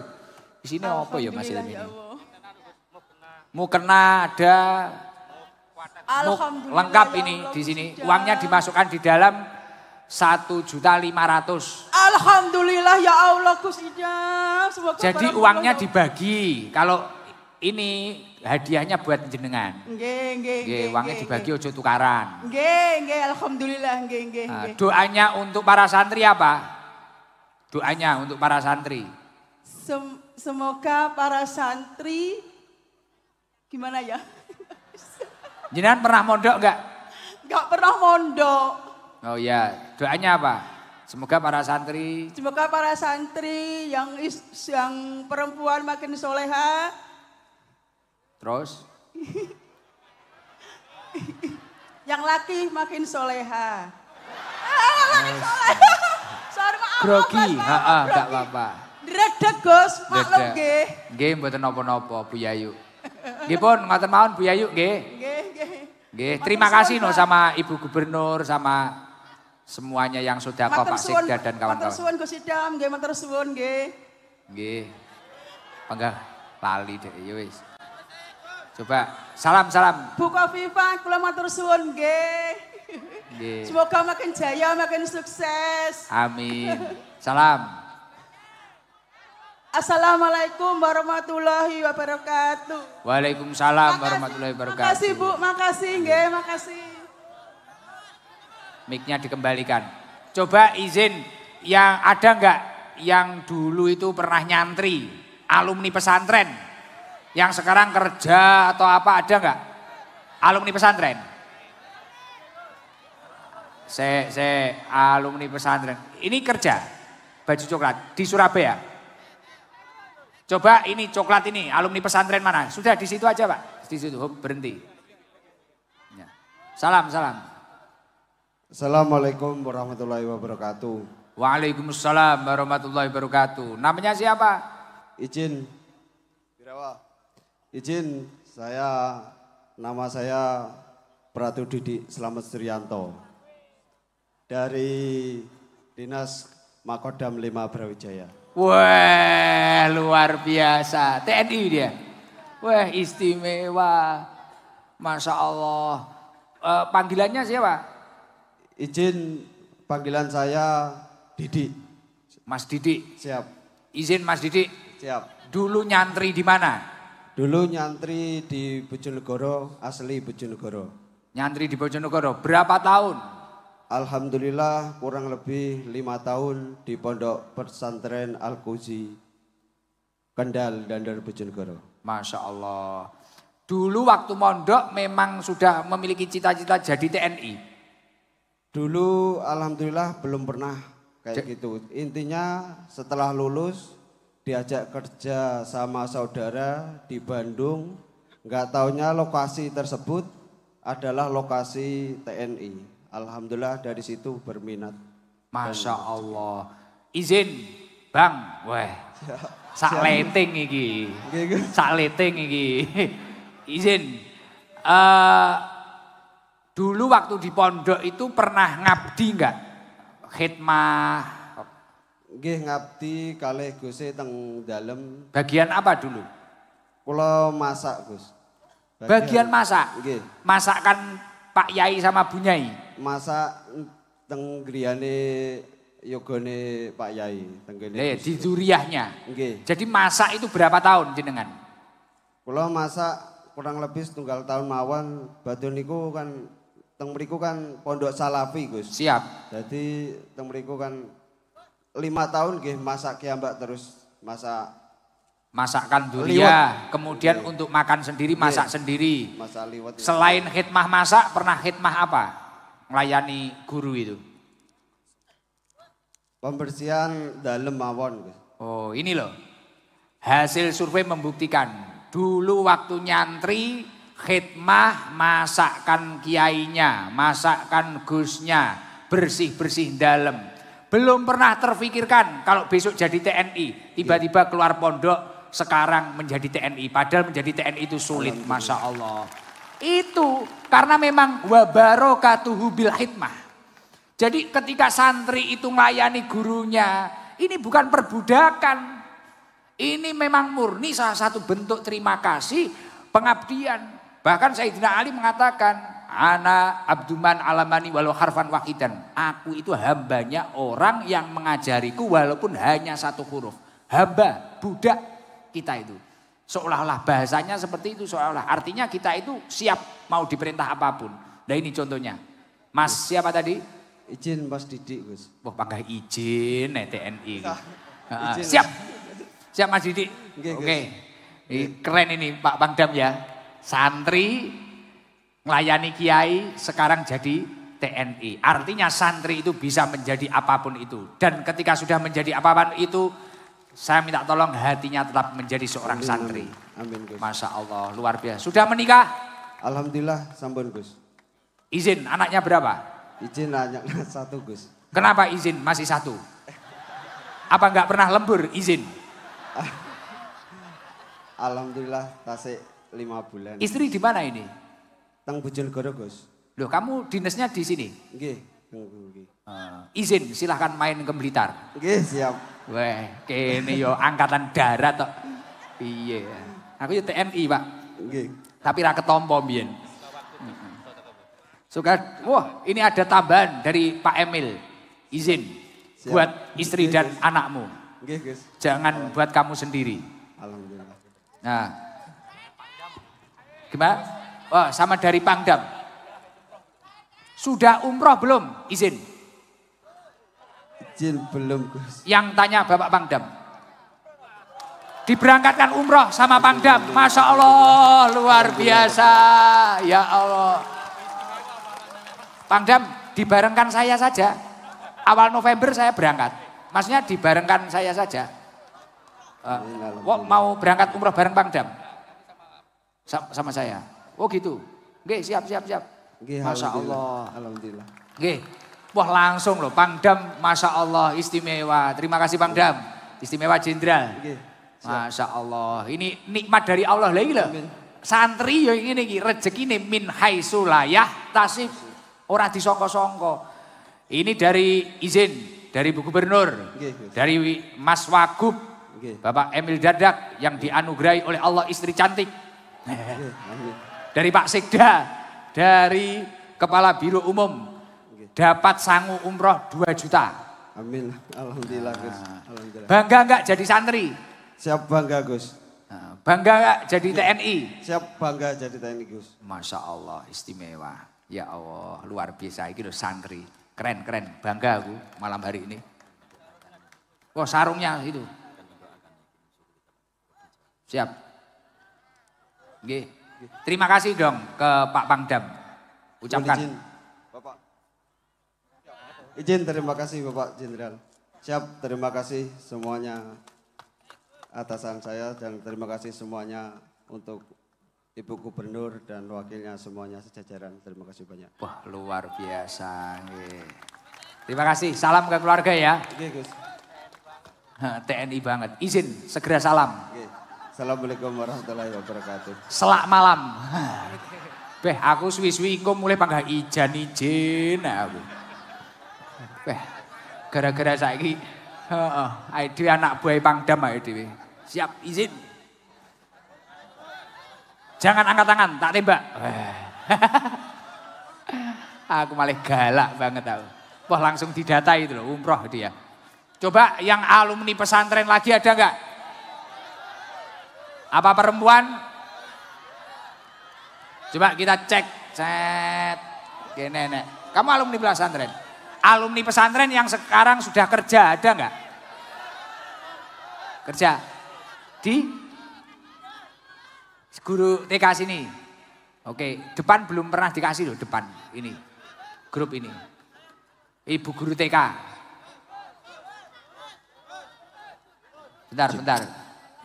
Di sini apa ya Mas Ilmi? Mukena ada. Alhamdulillah. Lengkap ya ini Allah, di sini. Gusti. Uangnya dimasukkan di dalam 1.500.000. Alhamdulillah ya Allah Gus Idam. Semoga Jadi barang uangnya Allah. dibagi. Kalau ini hadiahnya buat jenengan. Nggih, Uangnya dibagi ojo tukaran. Nggih, alhamdulillah, nggih. Nah, doanya untuk para santri apa? Doanya untuk para santri. Semoga para santri gimana ya? Jenengan pernah mondok enggak? Enggak pernah mondok. Oh ya, doanya apa? Semoga para santri. Semoga para santri yang perempuan makin soleha. Terus? Yang laki makin soleha. nih soleh. Sorry maaf. Grogi, Mas, maaf, enggak grogi. apa-apa. Dredeg Gus, maklum Dedek. nggih. Nggih mboten napa-napa Bu Yayu. Nggih pun ngoten mawon Bu Yayu nggih. Nggih, nggih. Nggih, terima kasih no sama Ibu Gubernur sama semuanya yang sudah Pak Sekda dan Matur kawan-kawan. suwun Gus Idam, nggih matur suwun nggih. Nggih. Panggah lali deh ya wis. Coba salam-salam. Bu Kofifa kula matur suwun nggih. Nggih. Semoga makin jaya, makin sukses. Amin. Salam. Assalamualaikum warahmatullahi wabarakatuh. Waalaikumsalam warahmatullahi wabarakatuh. Makasih Bu, makasih nggih, makasih. Mic-nya dikembalikan. Coba izin yang ada enggak yang dulu itu pernah nyantri, alumni pesantren. Yang sekarang kerja atau apa ada enggak? Alumni pesantren. Saya alumni pesantren. Ini kerja baju coklat di Surabaya. Coba ini coklat ini alumni pesantren mana? Sudah di situ aja Pak. Di situ berhenti. Ya. Salam. Assalamualaikum warahmatullahi wabarakatuh. Waalaikumsalam warahmatullahi wabarakatuh. Namanya siapa? Izin, nama saya Pratu Didi Slamet Suryanto dari Dinas Makodam 5 Brawijaya. Wah luar biasa. TNI dia. Wah istimewa. Masya Allah. Panggilannya siapa? Izin panggilan saya Didi. Mas Didi. Siap. Izin Mas Didi. Siap. Dulu nyantri di mana? Dulu nyantri di Bojonegoro, asli Bojonegoro. Nyantri di Bojonegoro. Berapa tahun? Alhamdulillah kurang lebih 5 tahun di Pondok Pesantren Al-Quzi, Kendal, Dandar, Bojonegoro. Masya Allah. Dulu waktu mondok memang sudah memiliki cita-cita jadi TNI? Dulu alhamdulillah belum pernah kayak gitu. Intinya setelah lulus diajak kerja sama saudara di Bandung. Nggak taunya lokasi tersebut adalah lokasi TNI. Alhamdulillah dari situ berminat. Masya Allah. Izin Bang, weh. Sak leting iki. Sak leting iki. Izin. Dulu waktu di pondok itu pernah ngabdi enggak? Khidmah. Nggih ngabdi kalih Gus teng dalem. Bagian apa dulu? Kula masak Gus. Bagian masak? Nggih. Masakan Pak Yai sama Bu Nyai? Masak teng griyane yogane Pak Yai teng kene. Di duriahnya. Nggih. Jadi masak itu berapa tahun jenengan? Kula masak kurang lebih setunggal tahun mawon. Badhe niku kan teng mriku kan pondok Salafi Gus. Siap. Jadi teng mriku kan 5 tahun nggih masak kiambak terus masak. Masakkan duriah, kemudian untuk makan sendiri masak sendiri. Masak liwet. Selain khidmah masak, pernah khidmah apa? Melayani guru itu. Pembersihan dalem mawon Gus. Oh ini loh, hasil survei membuktikan. Dulu waktu nyantri, khidmah masakkan kiainya, masakkan gusnya, bersih-bersih dalam. Belum pernah terfikirkan kalau besok jadi TNI, tiba-tiba keluar pondok, sekarang menjadi TNI. Padahal menjadi TNI itu sulit, Masya Allah. Itu karena memang wabarokatuhu bil hikmah. Jadi ketika santri itu melayani gurunya, ini bukan perbudakan. Ini memang murni salah satu bentuk terima kasih, pengabdian. Bahkan Sayyidina Ali mengatakan, Ana abduman alamani walau harfan wahidan. Aku itu hambanya orang yang mengajariku walaupun hanya satu huruf. Hamba, budak kita itu. Seolah-olah bahasanya seperti itu, seolah-olah artinya kita itu siap mau diperintah apapun. Nah ini contohnya. Mas siapa tadi? Izin Mas Didi Gus. Wah panggah izin TNI. Izin. Siap. Siap Mas Didi. Oke. Keren ini Pak Pangdam ya. Santri melayani kiai sekarang jadi TNI. Artinya santri itu bisa menjadi apapun itu. Dan ketika sudah menjadi apapun itu, saya minta tolong hatinya tetap menjadi seorang santri. Amin Gus. Masya Allah luar biasa. Sudah menikah? Alhamdulillah sampun Gus. Izin anaknya berapa? Izin anaknya 1 Gus. Kenapa izin masih 1? Apa enggak pernah lembur izin? Alhamdulillah tasik 5 bulan. Istri di mana ini? Teng Bojonegoro, Gus. Loh, kamu dinasnya di sini? Nggih, nggih. Izin, silahkan main ke Blitar. Nggih, siap. Weh, kene yo angkatan darat tok. Iya. Aku yo TNI, Pak. Nggih. Tapi ra ketompo mbiyen. Suka, wah, ini ada tambahan dari Pak Emil. Izin Siap. buat istri dan anakmu. Nggih, Gus. Jangan buat kamu sendiri. Alhamdulillah. Nah. Gimana? Wah, sama dari Pangdam. Sudah umroh belum? Izin. Izin belum, Gus. Yang tanya Bapak Pangdam. Diberangkatkan umroh sama Pangdam. Masya Allah, luar biasa. Ya Allah. Pangdam, dibarengkan saya saja. Awal November saya berangkat. Maksudnya dibarengkan saya saja. Mau berangkat umroh bareng Pangdam? Sama saya. Oh gitu. Oke, siap. Nggih, Masya Allah. Alhamdulillah. Oke. Wah, langsung loh Pangdam, Masya Allah, istimewa. Terima kasih Pangdam. Istimewa Jenderal. Nggih. Masya Allah. Ini nikmat dari Allah lagi loh. Santri ya ini rezeki ini min haitsu la yahtasib. Ora disangka-sangka. Ini dari izin dari Bu Gubernur, Nggih. dari Mas Wagub, Nggih. Bapak Emil Dardak yang dianugerahi oleh Allah istri cantik. Nggih, amin. Dari Pak Sekda, dari Kepala Biro Umum, dapat sangu umroh 2 juta. Amin. Alhamdulillah, Gus. Alhamdulillah. Bangga enggak jadi santri? Siap bangga, Gus. Bangga enggak jadi TNI? Siap bangga jadi TNI, Gus. Masya Allah, istimewa. Ya Allah, luar biasa. Ini loh santri. Keren. Bangga aku malam hari ini. Wah, sarungnya itu. Siap. Oke. Terima kasih dong ke Pak Pangdam. Ucapkan. Izin, Bapak. Izin, terima kasih Bapak Jenderal. Siap, terima kasih semuanya atasan saya dan terima kasih semuanya untuk Ibu Gubernur dan wakilnya semuanya sejajaran. Terima kasih banyak. Wah, luar biasa. Terima kasih. Salam ke keluarga ya. Oke, Gus. TNI banget. Izin, segera salam. Oke. Assalamualaikum warahmatullahi wabarakatuh. Selak malam. Beh, aku suwi-suwi engko mulai panggah izin aku. Beh, gara-gara saiki ae dhewe anak buah Pangdam ae dhewe. Siap, izin. Jangan angkat tangan, tak tembak. Aku malah galak banget aku. Wah, langsung didata itu loh, umroh dia. Coba yang alumni pesantren lagi ada enggak? Apa perempuan? Coba kita cek. Cet. Oke, nenek. Kamu alumni pesantren? Alumni pesantren yang sekarang sudah kerja ada enggak? Kerja? Di? Guru TK sini. Oke, depan belum pernah dikasih loh, depan ini. Grup ini. Ibu guru TK. Bentar.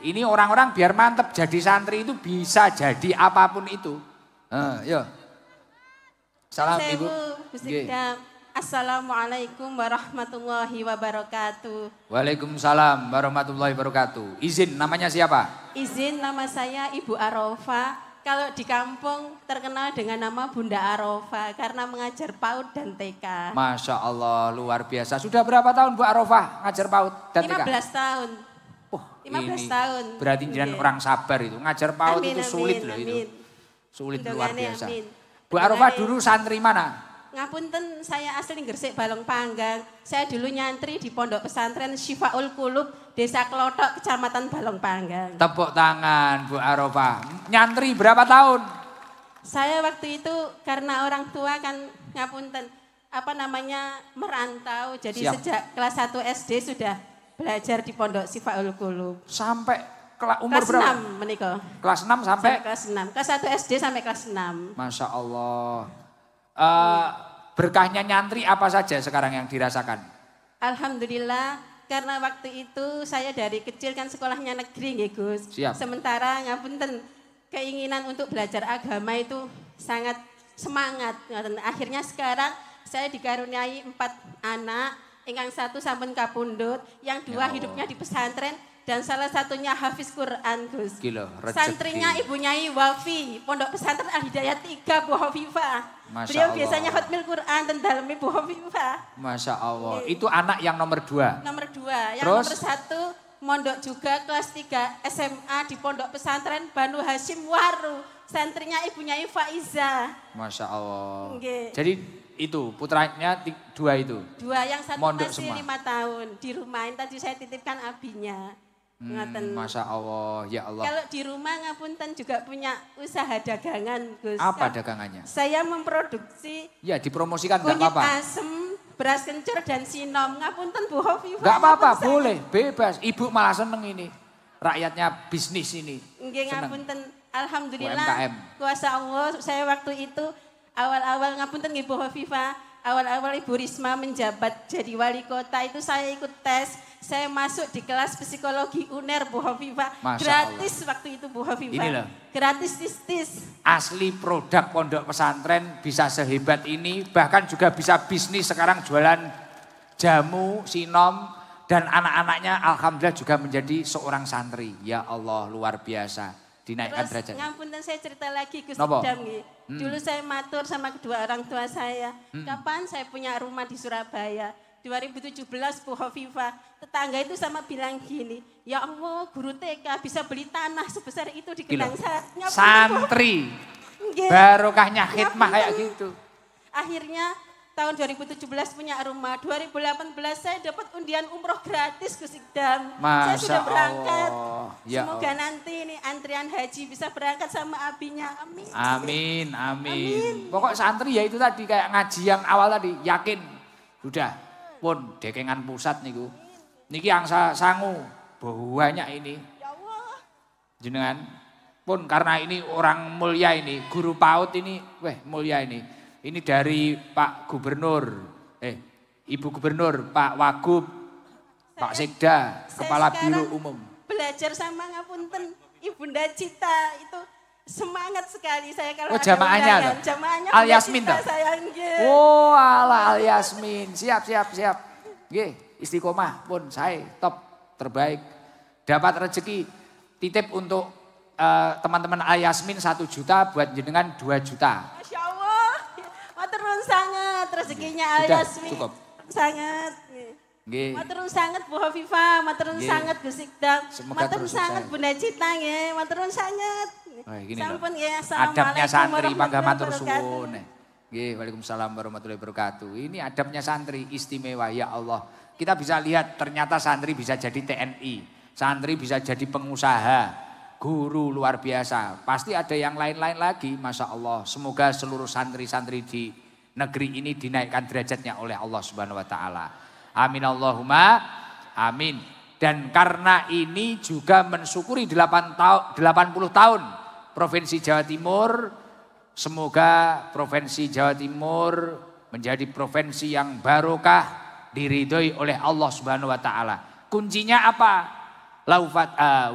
Ini orang-orang biar mantep jadi santri itu bisa jadi apapun itu. Yo. Salam Ibu. Assalamualaikum warahmatullahi wabarakatuh. Waalaikumsalam warahmatullahi wabarakatuh. Izin, namanya siapa? Izin, nama saya Ibu Arofa. Kalau di kampung terkenal dengan nama Bunda Arofa karena mengajar PAUD dan TK. Masya Allah, luar biasa. Sudah berapa tahun Bu Arofa ngajar PAUD dan TK? 15 tahun. 15 tahun. Berarti jangan orang sabar itu. Ngajar PAUD itu sulit loh itu. Amin. Sulit luar biasa. Amin. Bu Arofa dulu santri mana? Ngapunten, saya asli Gresik Balong Panggang. Saya dulu nyantri di Pondok Pesantren Syifaul Qulub, Desa Klotok, Kecamatan Balong Panggang. Tepuk tangan Bu Arofa. Nyantri berapa tahun? Saya waktu itu karena orang tua kan ngapunten, merantau. Jadi Siap. sejak kelas 1 SD sudah belajar di Pondok Syifaul Qulub. Sampai umur Kelas berapa? 6 menikah. Kelas 6 sampai? Kelas 6. Kelas 1 SD sampai kelas 6. Masya Allah. Berkahnya nyantri apa saja sekarang yang dirasakan? Alhamdulillah, karena waktu itu saya dari kecil kan sekolahnya negeri nggih Gus. Siap. Sementara ngapunten keinginan untuk belajar agama itu sangat semangat. Akhirnya sekarang saya dikaruniai 4 anak, ingkang 1 sampun kapundhut, yang 2 hidupnya di pesantren, dan salah satunya hafiz Quran, Gus. Gila, rezeki. Santrinya Ibu Nyai Wafi, Pondok Pesantren Al Hidayah 3 Bu Hovifah. Masya Beliau Allah. biasanya khatmil Quran dan dalemi Bu Hovifah. Masya Allah. Itu anak yang nomor 2. Nomor 2, yang Terus? nomor 1 mondok juga kelas 3 SMA di Pondok Pesantren Banu Hashim Waru. Santrinya Ibu Nyai Faiza. Masya Allah. Nggih. Jadi itu putranya 2 itu. 2, yang 1 Mondok masih semua. 5 tahun. Di rumahin tadi saya titipkan abinya. Ngoten. Masya Allah, ya Allah. Kalau di rumah ngapunten juga punya usaha dagangan, Gus. Apa dagangannya? Saya memproduksi Ya dipromosikan nggak kunyit apa-apa. asem, beras kencur dan sinom. Ngapunten Bu Hovifah. Nggak apa-apa, ngapunten. boleh, bebas. Ibu malah seneng ini. Rakyatnya bisnis ini. Nggih Seneng. ngapunten. Alhamdulillah UMKM. kuasa Allah saya waktu itu awal-awal ngapunten Ibu Hovifah, awal-awal Ibu Risma menjabat jadi wali kota itu saya ikut tes, saya masuk di kelas psikologi UNER Bu Hovifah, Masya gratis waktu itu Bu Hovifah. Ini loh. Gratis tis. Asli produk pondok pesantren bisa sehebat ini. Bahkan juga bisa bisnis sekarang jualan jamu, sinom. Dan anak-anaknya alhamdulillah juga menjadi seorang santri. Ya Allah luar biasa. Dinaikkan Terus derajatnya. ngapunten saya cerita lagi Gus Napa? Idam nggih. Dulu saya matur sama kedua orang tua saya, kapan saya punya rumah di Surabaya? 2017 Bu Hovifah, tetangga itu sama bilang gini, ya Allah guru TK bisa beli tanah sebesar itu di Gila. Kendang saya. Santri. Nggih. Barokahnya khidmah kayak gitu. Akhirnya tahun 2017 punya rumah, 2018 saya dapat undian umroh gratis Gus Idam. Saya Masya sudah berangkat. Allah. Ya Semoga Allah. nanti ini antrian haji bisa berangkat sama abinya. Amin. Amin, amin. Pokok santri ya itu tadi kayak ngaji yang awal tadi, yakin. Sudah, pun dekengan pusat niku. Niki angsa sangu, banyak ini. Ya Allah. Jenengan pun karena ini orang mulia ini, guru PAUD ini, mulia ini. Ini dari Pak Gubernur, Ibu Gubernur, Pak Wagub, Pak Sekda, Saya Kepala Biro sekarang Umum. Belajar sama ngapunten Ibunda Cita itu semangat sekali saya kalau Oh, ada jamaahnya undangan. toh? Jamaahnya Al Bunda Yasmin Cita toh? saya nggih. Oh ala Al Yasmin, siap. Nggih, istiqomah pun saya top terbaik. Dapat rezeki titip untuk teman-teman Al Yasmin 1 juta, buat jenengan 2 juta. Masya Allah. Matur nuwun sangat rezekinya Al Sudah, Yasmin. cukup. Sangat. Nggih. Matur nuwun sangat Bu Hovifah, matur nuwun Nggih. sangat Gus Ikdam. Semoga Matur nuwun terus sangat sukses. Bunda Cita nggih, matur nuwun sangat. Gini loh. Sampun nggih, Adabnya assalamualaikum santri, mangga warahmatullahi matur wabarakatuh. suwun. Nggih, waalaikumsalam warahmatullahi wabarakatuh. Ini adabnya santri istimewa ya Allah. Kita bisa lihat ternyata santri bisa jadi TNI, santri bisa jadi pengusaha, guru luar biasa. Pasti ada yang lain-lain lagi, Masya Allah. Semoga seluruh santri-santri di negeri ini dinaikkan derajatnya oleh Allah Subhanahu Wa Taala. Amin Allahumma amin. Dan karena ini juga mensyukuri 80 tahun Provinsi Jawa Timur. Semoga Provinsi Jawa Timur menjadi provinsi yang barokah, diridhoi oleh Allah Subhanahu Wa Taala. Kuncinya apa?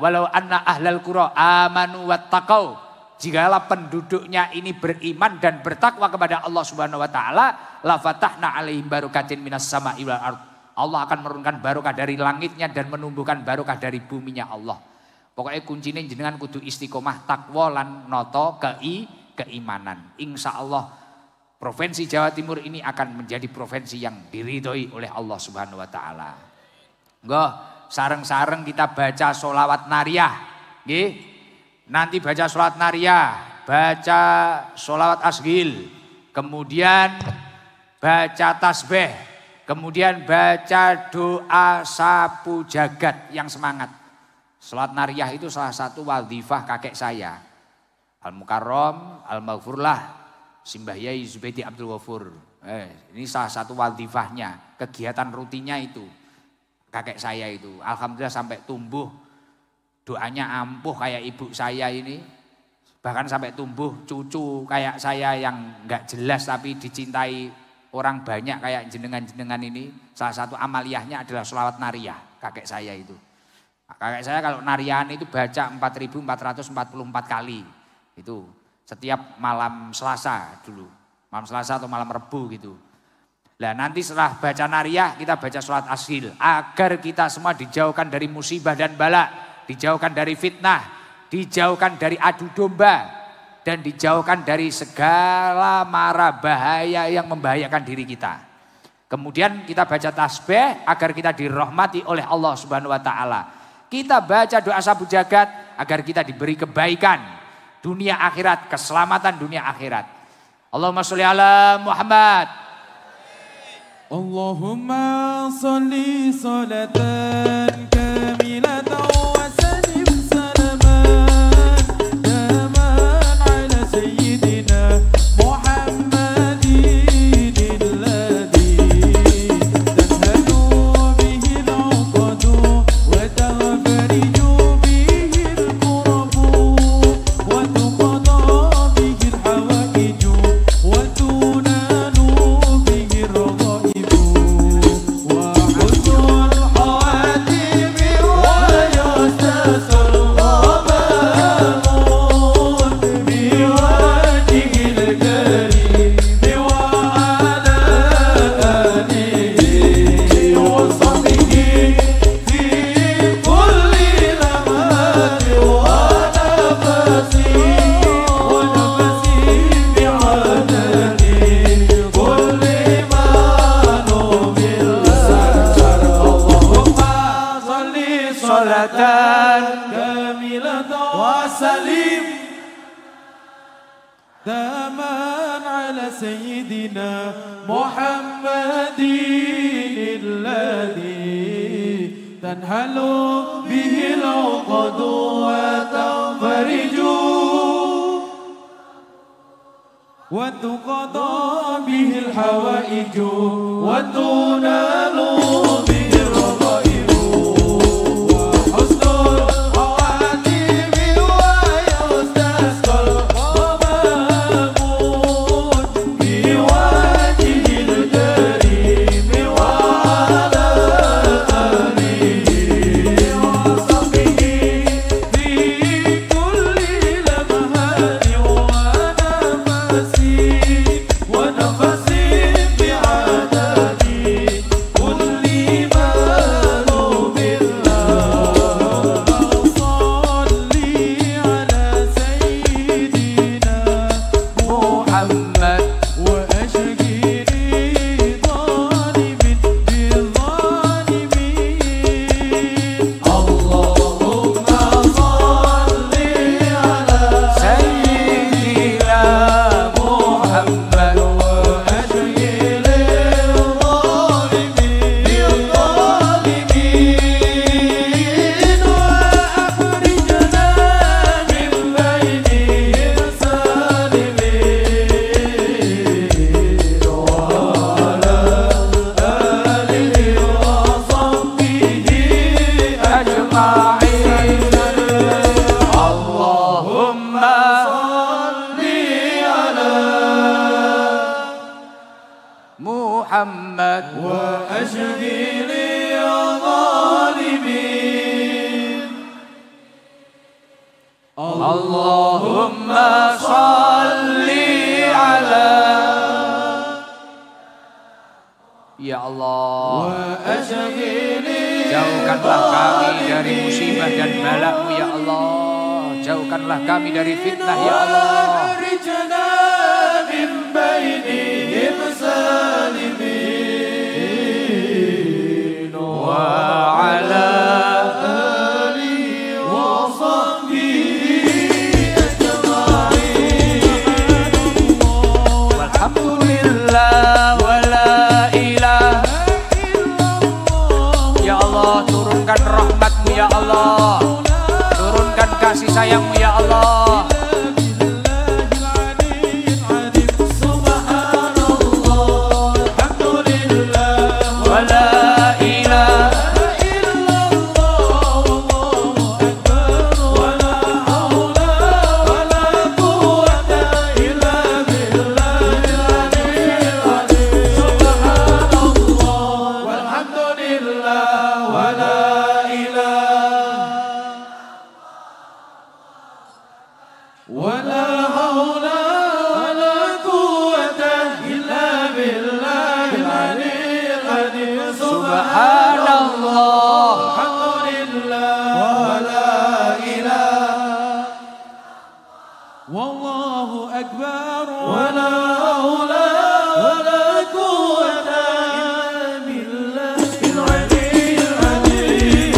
Walau anna ahlal qura amanu wattaqau. Jikalau penduduknya ini beriman dan bertakwa kepada Allah Subhanahu Wa Taala, la fatahna alaihim barokatin minas sama'i wal ardh. Allah akan menurunkan barokah dari langitnya dan menumbuhkan barokah dari buminya Allah. Pokoknya kuncinya jenengan kudu istiqomah takwa lan noto keimanan. Insya Allah Provinsi Jawa Timur ini akan menjadi provinsi yang diridhoi oleh Allah Subhanahu Wa Taala. Nggih, sareng-sareng kita baca sholawat nariyah. Nggih. Nanti baca sholawat nariyah, baca sholawat asghil, kemudian baca tasbih, kemudian baca doa sapu jagat yang semangat. Sholawat nariyah itu salah satu waldifah kakek saya. Al-Mukarram, Al-Maghfurlah, Simbah Yai Zubaidi Abdul Ghafur. Ini salah satu waldifahnya, kegiatan rutinnya itu. Kakek saya itu, alhamdulillah sampai tumbuh, doanya ampuh kayak ibu saya ini. Bahkan sampai tumbuh cucu kayak saya yang enggak jelas tapi dicintai orang banyak kayak jenengan-jenengan ini. Salah satu amaliyahnya adalah sholawat nariyah kakek saya itu. Kakek saya kalau nariyahan itu baca 4.444 kali. Itu setiap malam Selasa dulu. Malam Selasa atau malam Rebu gitu. Nah nanti setelah baca nariyah kita baca sholat asyil. Agar kita semua dijauhkan dari musibah dan bala. Dijauhkan dari fitnah. Dijauhkan dari adu domba. Dan dijauhkan dari segala mara bahaya yang membahayakan diri kita. Kemudian kita baca tasbih agar kita dirahmati oleh Allah Subhanahu wa taala. Kita baca doa sabu jagat agar kita diberi kebaikan dunia akhirat, keselamatan dunia akhirat. Allahumma sholli ala Muhammad. Allahumma sholli sholatan kamilatan wa sallim salaman daman ala sayyidina Muhammadin alladhi tanhalu bihi al-uqadu wa tafariju bihi al-kurabu wa tuqada bihi al-hawaiju wa tunalu bihi ar-radaibu daman ala sayyidina Muhammadin alladhi tanhalu bihi al-uqadu wa tafariju wa tuqada bihi al-hawaiju wa tunalu bihi ar-radaibu wa husnul khawatimi wa yustasqal Muhammad wa ashghili zalimin. Allahumma salli ala ya Allah wa ashghili jauhkanlah kami dari musibah dan bala-Mu ya Allah. Jauhkanlah kami dari fitnah ya Allah. Turunkan rahmat-Mu ya Allah, turunkan kasih sayang-Mu ya Allah. Subhanallah. Alhamdulillah. Wa la ilaha. Wallahu akbar. Wa la haula wa la quwwata illa billahil aliyyil azim.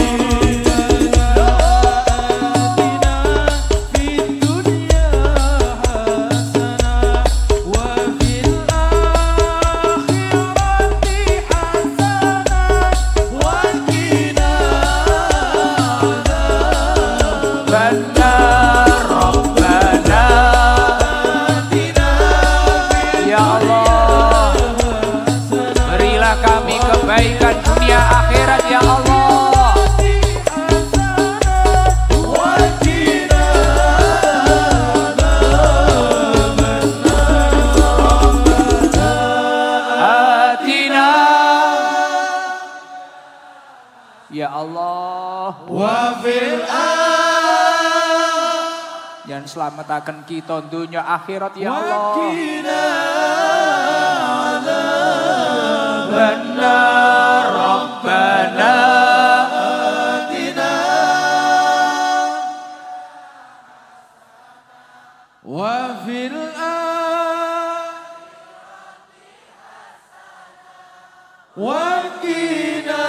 Kebaikan dunia akhirat ya Allah. Atina ya Allah Wa fil yang selamataken kita dunia akhirat ya Allah. Benar Rabbana atina wa fil wa qina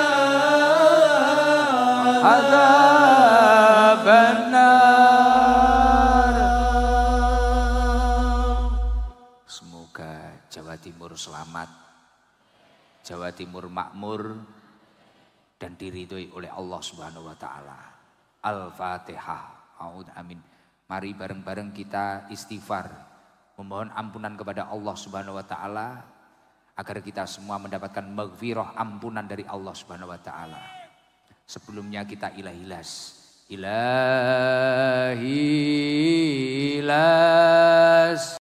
adzabannar. Semoga Jawa Timur selamat, Jawa Timur makmur dan diridhoi oleh Allah Subhanahu wa taala. Al-Fatihah. Amin. Mari bareng-bareng kita istighfar, memohon ampunan kepada Allah Subhanahu wa taala agar kita semua mendapatkan maghfirah, ampunan dari Allah Subhanahu wa taala. Sebelumnya kita ilahilas. Ilahi